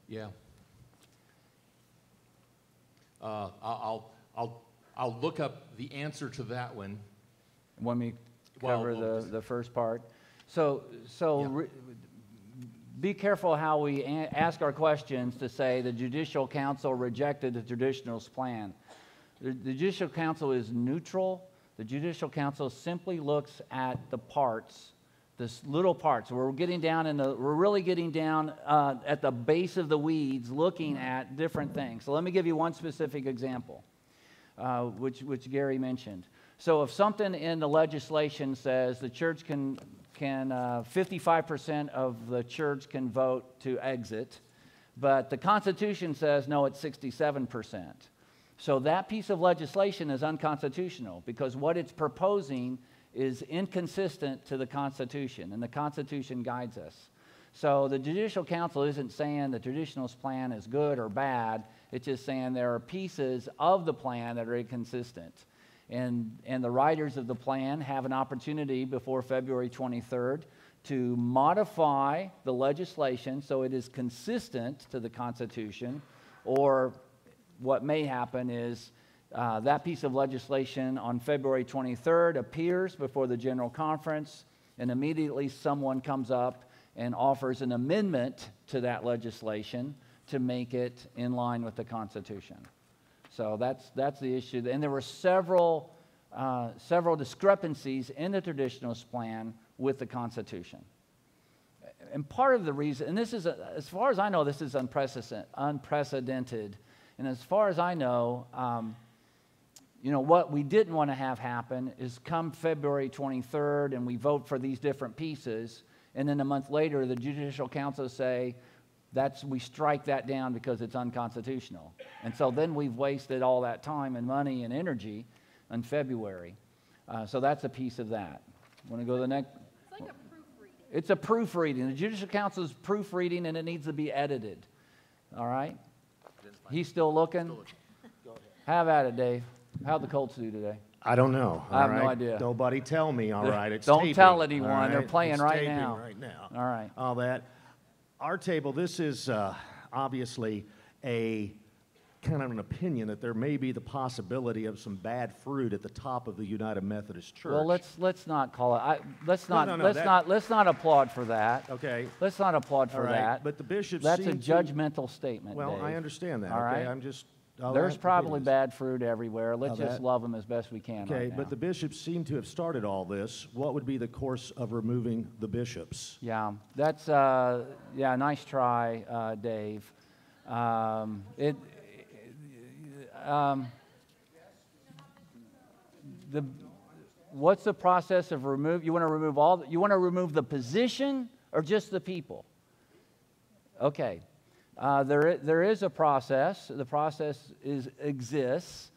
Yeah. I'll look up the answer to that one. When we cover the first part. So Yeah. Be careful how we ask our questions to say the Judicial Council rejected the traditionalist plan. The Judicial Council is neutral. The Judicial Council simply looks at the parts, the little parts. We're really getting down at the base of the weeds, looking at different things. So let me give you one specific example, which Gary mentioned. So if something in the legislation says the church can 55% of the church can vote to exit, but the Constitution says no, it's 67%. So that piece of legislation is unconstitutional because what it's proposing is inconsistent to the Constitution, and the Constitution guides us. So the Judicial Council isn't saying the traditionalist plan is good or bad. It's just saying there are pieces of the plan that are inconsistent. And the writers of the plan have an opportunity before February 23rd to modify the legislation so it is consistent to the Constitution, or what may happen is that piece of legislation on February 23rd appears before the General Conference, and immediately someone comes up and offers an amendment to that legislation to make it in line with the Constitution. So that's the issue. And there were several discrepancies in the traditionalist plan with the Constitution. And part of the reason, and this is, as far as I know, this is unprecedented. And as far as I know, what we didn't want to have happen is come February 23rd and we vote for these different pieces, and then a month later the Judicial Council say, we strike that down because it's unconstitutional. And so then we've wasted all that time and money and energy in February. So that's a piece of that. Want to go to the next? It's like a proofreading. It's a proofreading. The Judicial Council is proofreading, and it needs to be edited. All right? He's still looking? Have at it, Dave. How'd the Colts do today? I don't know. I have no idea. Nobody tell me, all right? It's Don't taping, tell anyone. all right? They're playing It's right taping now. right now. All right. All that. Our table, this is obviously a kind of an opinion that there may be the possibility of some bad fruit at the top of the United Methodist Church. Well, let's not call it. Let's No, not applaud for that. Okay. Let's not applaud All for right. that. But the bishops That's a seem to- judgmental statement. Well, Dave. I understand that. All okay, right. I'm just. all There's right, probably opinions. bad fruit everywhere. Let's Now just that- love them as best we can. Okay, right now. but the bishops seem to have started all this. What would be the course of removing the bishops? Yeah, that's nice try, Dave. What's the process of remove? You want to remove all? You want to remove the position or just the people? Okay, there is a process. The process exists,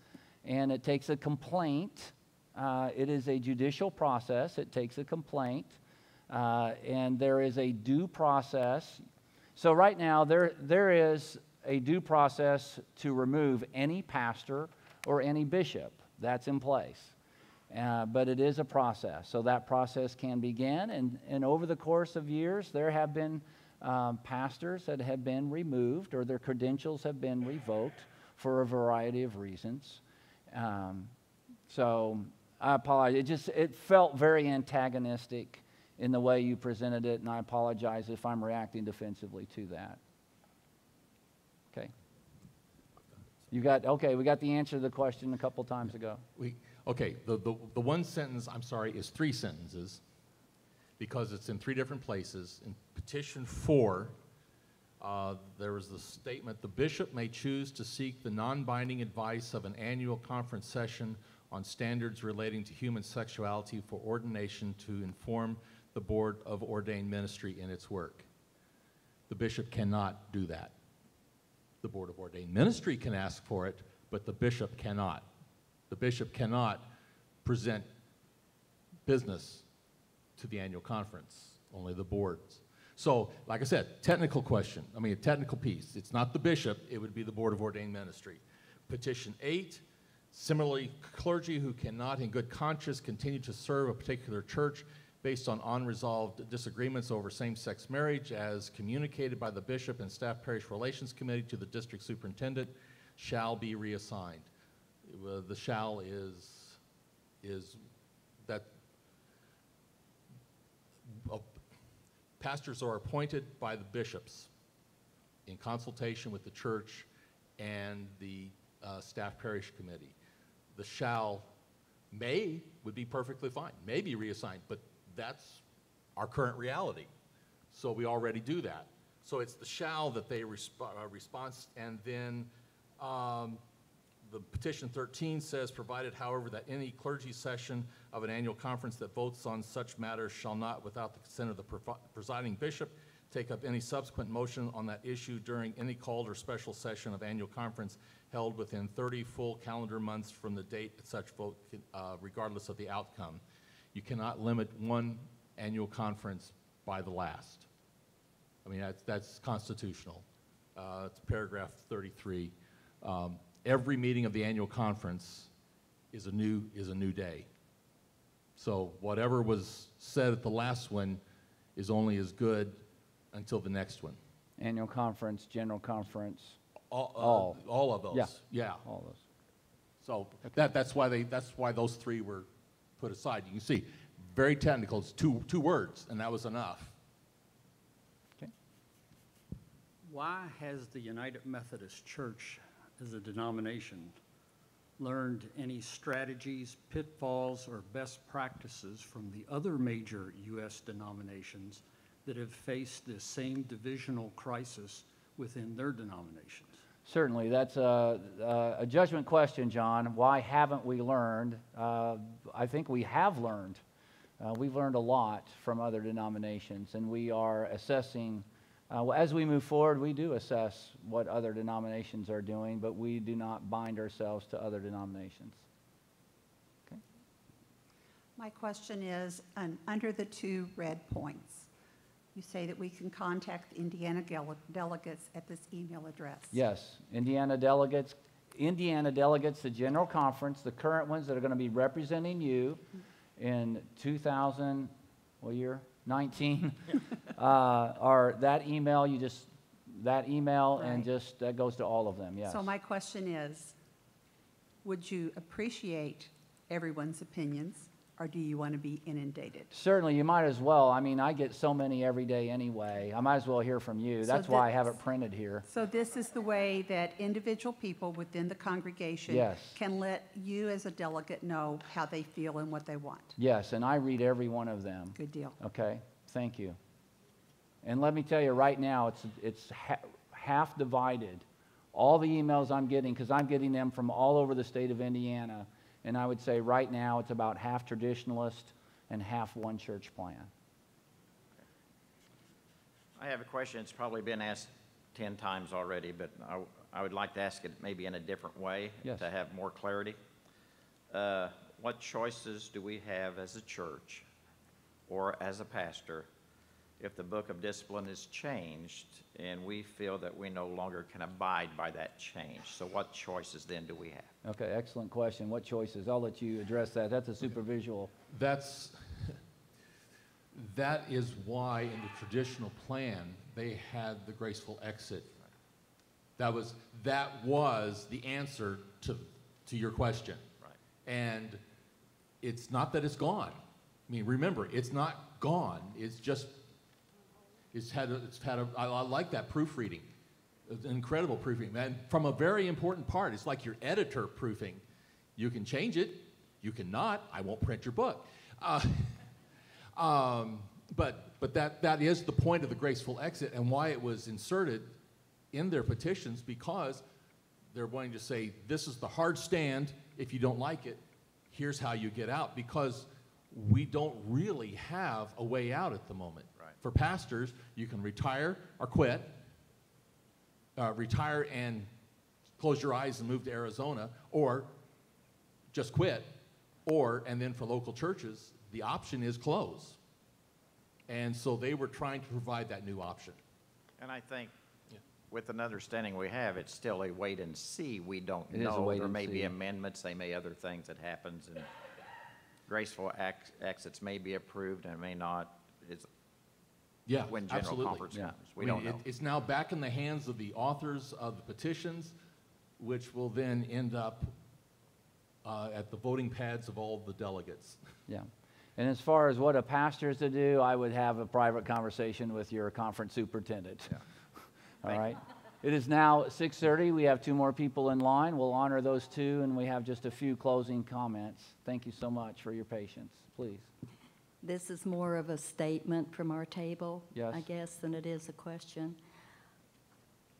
and it takes a complaint. It is a judicial process. It takes a complaint, and there is a due process. So right now, there is a due process to remove any pastor or any bishop. That's in place. But it is a process. So that process can begin, and over the course of years, there have been pastors that have been removed or their credentials have been revoked for a variety of reasons. So I apologize. It felt very antagonistic in the way you presented it, and I apologize if I'm reacting defensively to that. Okay. We got the answer to the question a couple times ago. The one sentence, I'm sorry, is three sentences because it's in three different places. In petition 4, there was the statement, the bishop may choose to seek the non-binding advice of an annual conference session on standards relating to human sexuality for ordination to inform the Board of Ordained Ministry in its work. The bishop cannot do that. The Board of Ordained Ministry can ask for it, but the bishop cannot. The bishop cannot present business to the annual conference, only the boards. So, like I said, technical piece. It's not the bishop, it would be the Board of Ordained Ministry. Petition 8, similarly, clergy who cannot in good conscience continue to serve a particular church based on unresolved disagreements over same-sex marriage as communicated by the bishop and staff parish relations committee to the district superintendent shall be reassigned. The shall is that pastors are appointed by the bishops in consultation with the church and the staff parish committee. The shall, may would be perfectly fine, may be reassigned, but that's our current reality. So we already do that. So it's the shall that they response, and then the petition 13 says, provided, however, that any clergy session of an annual conference that votes on such matters shall not, without the consent of the presiding bishop, take up any subsequent motion on that issue during any called or special session of annual conference held within 30 full calendar months from the date of such vote, regardless of the outcome. You cannot limit one annual conference by the last. I mean, that's constitutional. It's paragraph 33. Every meeting of the annual conference is a new day. So whatever was said at the last one is only as good until the next one. Annual conference, general conference. All of those. Yeah. All those. So that's why those three were put aside. You can see, very technical. It's two words, and that was enough. Okay. Why has the United Methodist Church as a denomination learned any strategies, pitfalls, or best practices from the other major U.S. denominations that have faced this same divisional crisis within their denominations? Certainly, that's a judgment question, John. Why haven't we learned? I think we have learned. We've learned a lot from other denominations, and we are assessing. As we move forward, we do assess what other denominations are doing, but we do not bind ourselves to other denominations. Okay. My question is, under the 2 red points, you say that we can contact the Indiana delegates at this email address. Yes, Indiana delegates, the general conference, the current ones that are going to be representing you in 2000, what year? 19, are that email, right. And just, that goes to all of them, yes. So my question is, would you appreciate everyone's opinions, or do you want to be inundated? Certainly, you might as well. I mean, I get so many every day anyway. I might as well hear from you. That's why I have it printed here. So this is the way that individual people within the congregation Yes. can let you as a delegate know how they feel and what they want. Yes, and I read every one of them. Good deal. Okay, thank you. And let me tell you right now, it's half divided. All the emails I'm getting, because I'm getting them from all over the state of Indiana, and I would say right now it's about half traditionalist and half one church plan. I have a question. It's probably been asked 10 times already, but I would like to ask it maybe in a different way to have more clarity. What choices do we have as a church or as a pastor if the book of discipline is changed and we feel that we no longer can abide by that change? So what choices then do we have? Okay, excellent question. What choices? I'll let you address that. That's a super visual. That is why in the traditional plan they had the graceful exit. That was the answer to your question. Right. And it's not that it's gone. I mean, remember, it's not gone. It's just I like that proofreading. It's an incredible proofreading. And from a very important part, it's like your editor proofing. You can change it. You cannot. I won't print your book. But that is the point of the graceful exit and why it was inserted in their petitions, because they're wanting to say, this is the hard stand. If you don't like it, here's how you get out, because we don't really have a way out at the moment. Right. For pastors, you can retire or quit, retire and close your eyes and move to Arizona, or just quit, and then for local churches, the option is close. And so they were trying to provide that new option. And I think with an understanding we have, it's still a wait and see. We don't It is a know. wait There and may see. be amendments. There may other things that happens, and graceful exits may be approved and may not. Yeah, when general absolutely. conference comes. We I mean, don't know. It's now back in the hands of the authors of the petitions, which will then end up at the voting pads of all the delegates. Yeah. And as far as what a pastor is to do, I would have a private conversation with your conference superintendent. Yeah. All right? It is now 6:30. We have 2 more people in line. We'll honor those 2, and we have just a few closing comments. Thank you so much for your patience. Please. This is more of a statement from our table, Yes. I guess, than it is a question.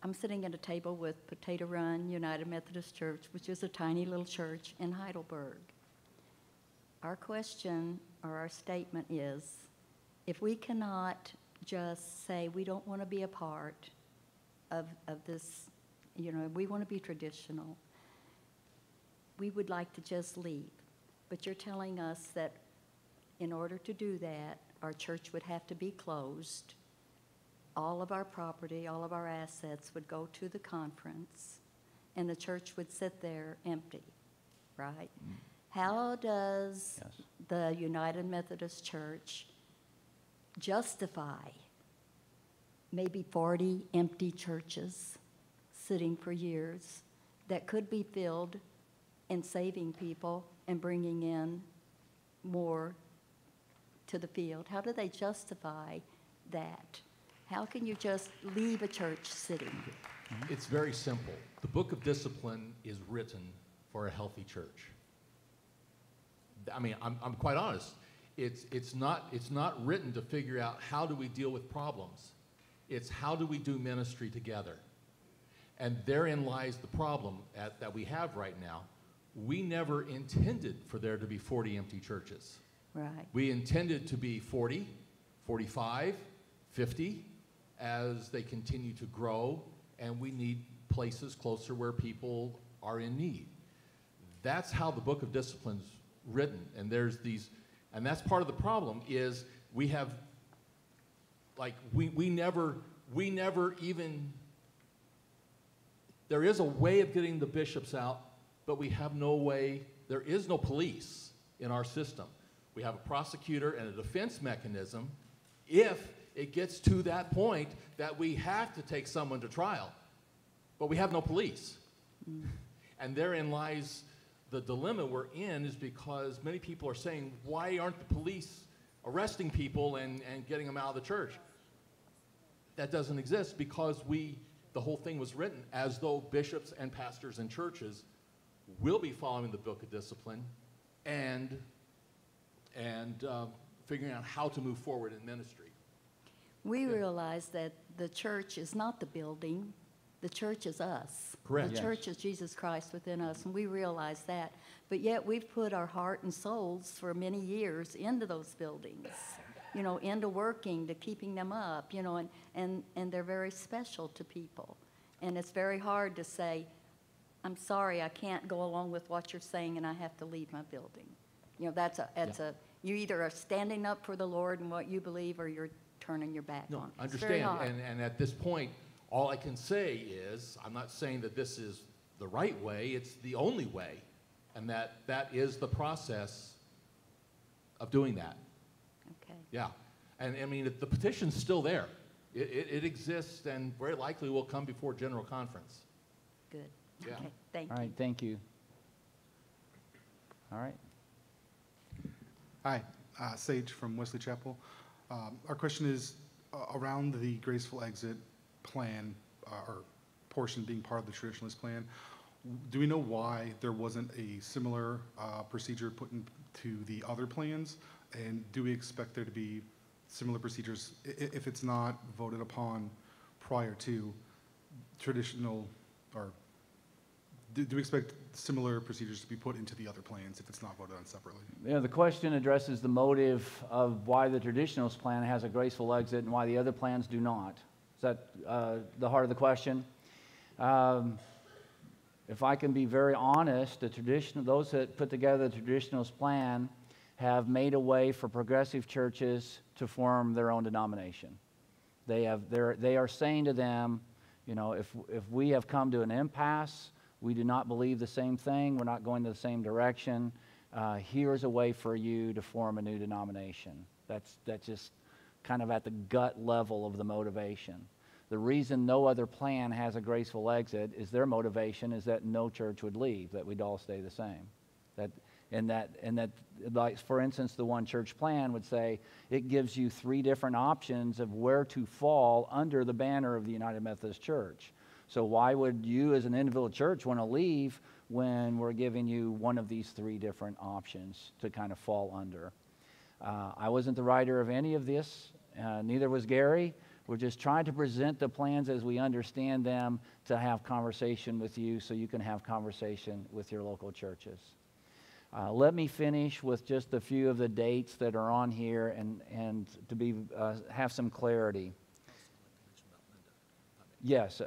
I'm sitting at a table with Potato Run United Methodist Church, which is a tiny little church in Heidelberg. Our question or our statement is, if we cannot just say we don't want to be a part of this, we want to be traditional, we would like to just leave. But you're telling us that in order to do that, our church would have to be closed. All of our property, all of our assets would go to the conference, and the church would sit there empty, right? How does the United Methodist Church justify maybe 40 empty churches sitting for years that could be filled and saving people and bringing in more to the field? How do they justify that? How can you just leave a church sitting? It's very simple. The Book of Discipline is written for a healthy church. I mean, I'm quite honest. It's not written to figure out how do we deal with problems. It's how do we do ministry together. And therein lies the problem that we have right now. We never intended for there to be 40 empty churches. Right. We intended to be 40, 45, 50 as they continue to grow, and we need places closer where people are in need. That's how the Book of Discipline's written, and and that's part of the problem is we have, like, we never even, there is a way of getting the bishops out, but we have no way, there is no police in our system. We have a prosecutor and a defense mechanism if it gets to that point that we have to take someone to trial, but we have no police. And therein lies the dilemma we're in, is because many people are saying, why aren't the police arresting people and getting them out of the church? That doesn't exist because the whole thing was written as though bishops and pastors and churches will be following the Book of Discipline and figuring out how to move forward in ministry. We realize that the church is not the building. The church is us. Correct. The church is Jesus Christ within us, and we realize that. But yet we've put our heart and souls for many years into those buildings, into working, to keeping them up, and they're very special to people. And it's very hard to say, I'm sorry, I can't go along with what you're saying, and I have to leave my building. You either are standing up for the Lord and what you believe, or you're turning your back on it. It's very hard. Understand, and at this point, all I can say is, I'm not saying that this is the right way, it's the only way, and that is the process of doing that. Okay. Yeah, and I mean, the petition's still there. It exists and very likely will come before General Conference. Good. Yeah. Okay, thank you. All right, thank you. All right. Hi, Sage from Wesley Chapel. Our question is around the graceful exit plan or portion being part of the traditionalist plan. Do we know why there wasn't a similar procedure put into the other plans? And do we expect there to be similar procedures if it's not voted upon prior to traditional, or do we expect similar procedures to be put into the other plans if it's not voted on separately? The question addresses the motive of why the traditionalist plan has a graceful exit and why the other plans do not. Is that the heart of the question? If I can be very honest, those that put together the traditionalist plan have made a way for progressive churches to form their own denomination. They are saying to them, if we have come to an impasse, we do not believe the same thing, we're not going to the same direction, here's a way for you to form a new denomination. That's just kind of at the gut level of the motivation. The reason no other plan has a graceful exit is their motivation is that no church would leave, that we'd all stay the same. Like, for instance, the one church plan would say it gives you 3 different options of where to fall under the banner of the United Methodist Church. So why would you as an individual church want to leave when we're giving you one of these three different options to kind of fall under? I wasn't the writer of any of this, neither was Gary. We're just trying to present the plans as we understand them to have conversation with you so you can have conversation with your local churches. Let me finish with just a few of the dates that are on here and to have some clarity. Yes,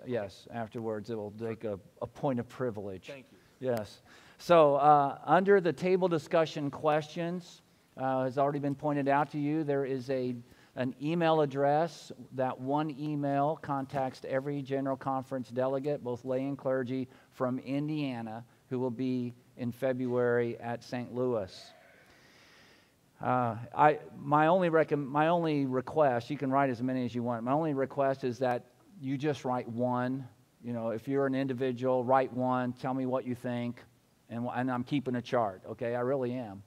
afterwards it will take a point of privilege. Thank you. Yes. So under the table discussion questions, has already been pointed out to you, there is an email address. That one email contacts every General Conference delegate, both lay and clergy, from Indiana, who will be in February at St. Louis. My only request, you can write as many as you want, my only request is that you just write one. You know, if you're an individual, write one, tell me what you think, and I'm keeping a chart, okay? I really am.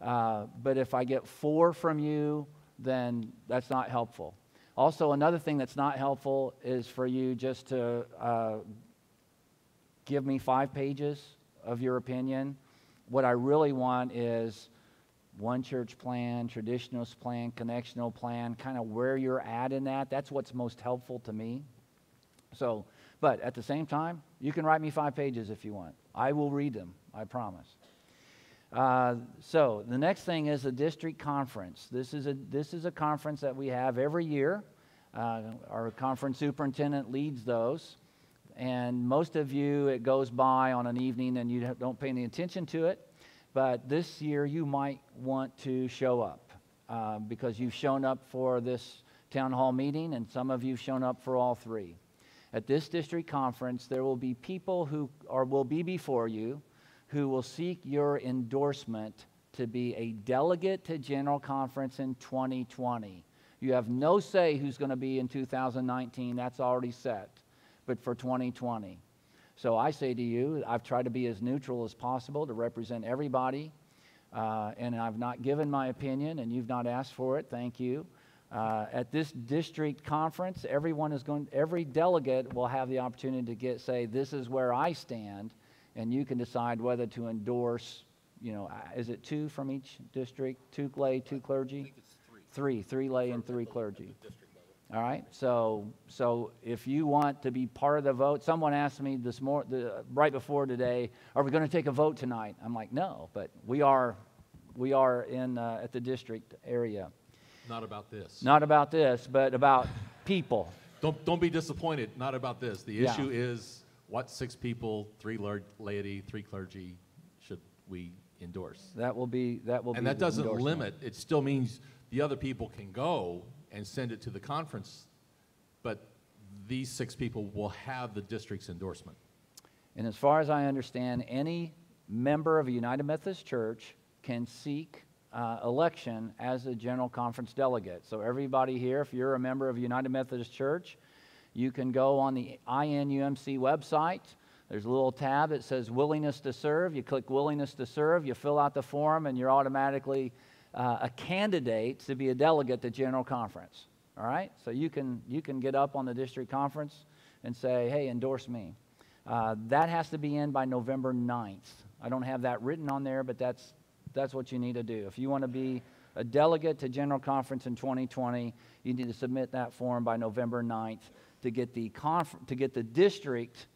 But if I get 4 from you, then that's not helpful. Also, another thing that's not helpful is for you just to give me 5 pages of your opinion. What I really want is one church plan, traditionalist plan, connectional plan, kind of where you're at in that. That's what's most helpful to me. So, but at the same time, you can write me 5 pages if you want. I will read them, I promise. So the next thing is a district conference. This is a conference that we have every year. Our conference superintendent leads those. And most of you, it goes by on an evening and you don't pay any attention to it. But this year, you might want to show up because you've shown up for this town hall meeting, and some of you have shown up for all 3. At this district conference, there will be people who will be before you who will seek your endorsement to be a delegate to General Conference in 2020. You have no say who's going to be in 2019. That's already set. But for 2020. So I say to you, I've tried to be as neutral as possible to represent everybody. And I've not given my opinion, and you've not asked for it. Thank you. At this district conference, every delegate will have the opportunity to say, this is where I stand, and you can decide whether to endorse, is it 2 from each district? 2 lay, 2 clergy? I think it's 3 lay and 3 clergy. All right, so if you want to be part of the vote, someone asked me right before today, are we going to take a vote tonight? I'm like, no, but we are in at the district area. Not about this. Not about this, but about people. Don't be disappointed. Not about this. The issue is what 6 people, 3 laity, 3 clergy should we endorse? That will be. And that doesn't limit. It still means the other people can go and send it to the conference, but these 6 people will have the district's endorsement. And as far as I understand, any member of a United Methodist Church can seek election as a General Conference delegate. So everybody here, if you're a member of a United Methodist Church, you can go on the INUMC website. There's a little tab that says Willingness to Serve. You click Willingness to Serve, you fill out the form, and you're automatically a candidate to be a delegate to General Conference. All right? So you can get up on the district conference and say, hey, endorse me. That has to be in by November 9th. I don't have that written on there, but that's what you need to do. If you want to be a delegate to General Conference in 2020, you need to submit that form by November 9th to get the district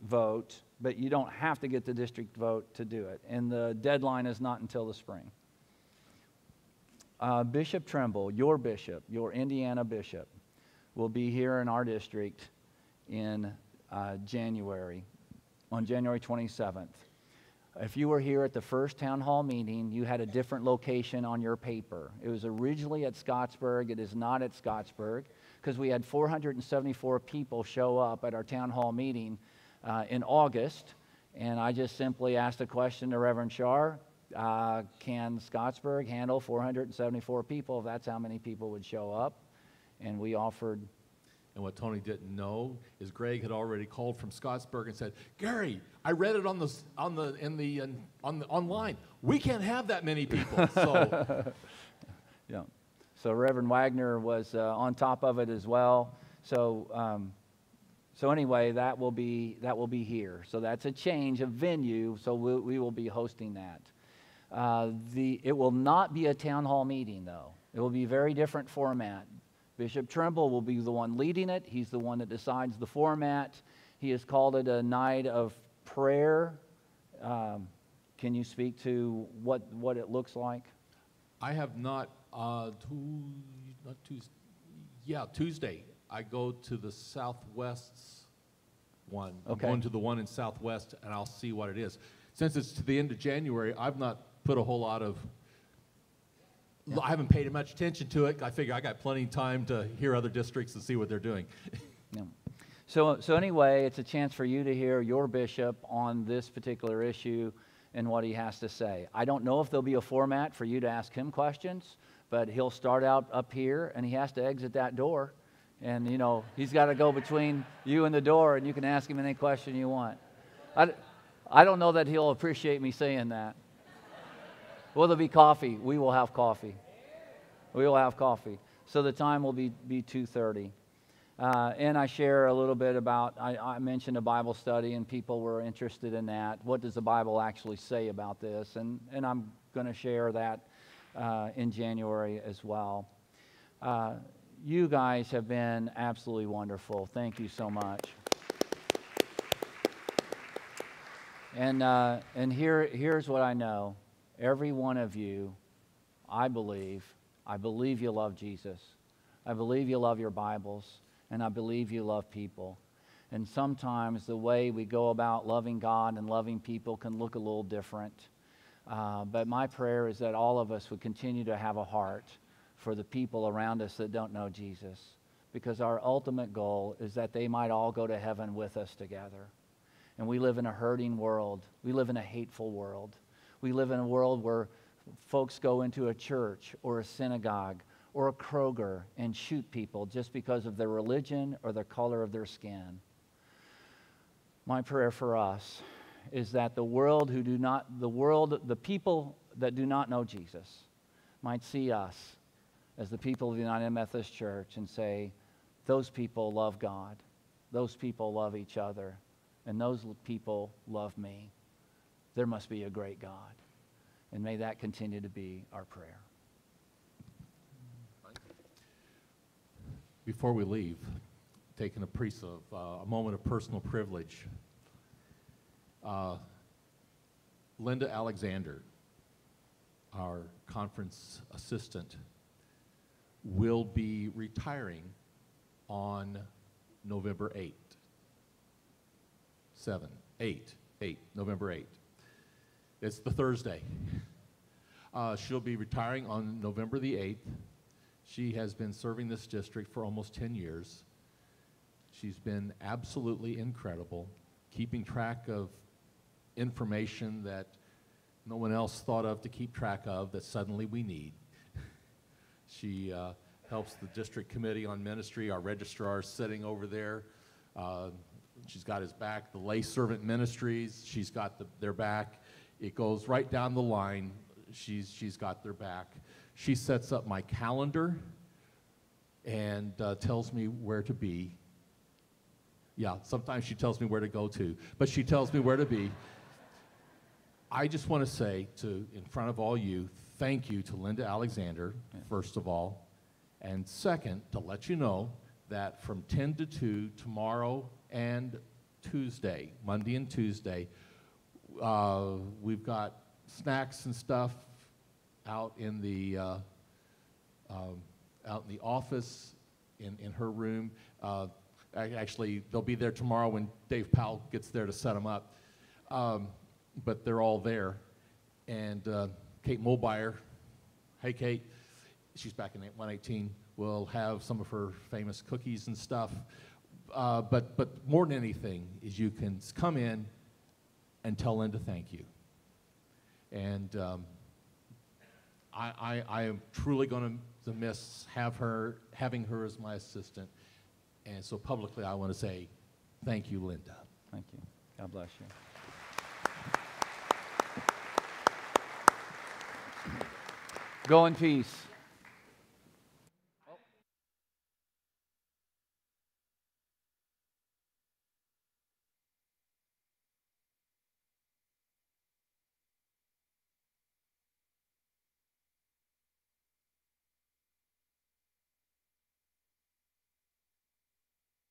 vote, but you don't have to get the district vote to do it. And the deadline is not until the spring. Bishop Trimble, your Indiana bishop, will be here in our district in January, on January 27th. If you were here at the first town hall meeting, you had a different location on your paper. It was originally at Scottsburg. It is not at Scottsburg because we had 474 people show up at our town hall meeting in August, and I just simply asked a question to Reverend Shar, can Scottsburg handle 474 people if that's how many people would show up? And we offered. And what Tony didn't know is Greg had already called from Scottsburg and said, Gary, I read it online. We can't have that many people. So, yeah. So Reverend Wagner was on top of it as well. So So anyway, that will be here. So that's a change of venue. So we will be hosting that. It will not be a town hall meeting, though. It will be a very different format. Bishop Trimble will be the one leading it. He's the one that decides the format. He has called it a night of prayer. Can you speak to what it looks like? I have not, Tuesday. I go to the Southwest's one. Okay. I'm going to the one in Southwest, and I'll see what it is. Since it's to the end of January, I've not put a whole lot of, I haven't paid much attention to it. I figure I got plenty of time to hear other districts and see what they're doing. Yeah. So anyway, it's a chance for you to hear your bishop on this particular issue and what he has to say. I don't know if there'll be a format for you to ask him questions, but he'll start out up here, and he has to exit that door. And, you know, he's got to go between you and the door, and you can ask him any question you want. I don't know that he'll appreciate me saying that. Will there be coffee? We will have coffee. We will have coffee. So the time will be 2:30. And I share a little bit about, I mentioned a Bible study, and people were interested in that. What does the Bible actually say about this? And I'm going to share that in January as well. You guys have been absolutely wonderful. Thank you so much. And here's what I know. Every one of you, I believe you love Jesus. I believe you love your Bibles. And I believe you love people. And sometimes the way we go about loving God and loving people can look a little different. But my prayer is that all of us would continue to have a heart for the people around us that don't know Jesus. Because our ultimate goal is that they might all go to heaven with us together. And we live in a hurting world. We live in a hateful world. We live in a world where folks go into a church or a synagogue or a Kroger and shoot people just because of their religion or the color of their skin. My prayer for us is that the people that do not know Jesus might see us as the people of the United Methodist Church and say, those people love God, those people love each other, and those people love me. There must be a great God. And may that continue to be our prayer. Before we leave, taking a moment of personal privilege, Linda Alexander, our conference assistant, will be retiring on November 8th. November 8th. It's the Thursday. She'll be retiring on November the 8th. She has been serving this district for almost 10 years. She's been absolutely incredible, keeping track of information that no one else thought of to keep track of that suddenly we need. She helps the district committee on ministry, our registrar is sitting over there. She's got his back. The lay servant ministries, she's got their back. It goes right down the line. She's got their back. She sets up my calendar and tells me where to be. Yeah, sometimes she tells me where to go to, but she tells me where to be. I just want to say in front of all you, thank you to Linda Alexander, first of all, and second, to let you know that from 10 to 2 tomorrow and Tuesday, Monday and Tuesday, we've got snacks and stuff out in the office in her room. Actually, they'll be there tomorrow when Dave Powell gets there to set them up. But they're all there. And Kate Mulbyer, hey Kate, she's back in 118, will have some of her famous cookies and stuff. But more than anything is you can come in and tell Linda thank you. And I am truly going to miss having her as my assistant. And so publicly I want to say thank you, Linda. Thank you. God bless you. Go in peace.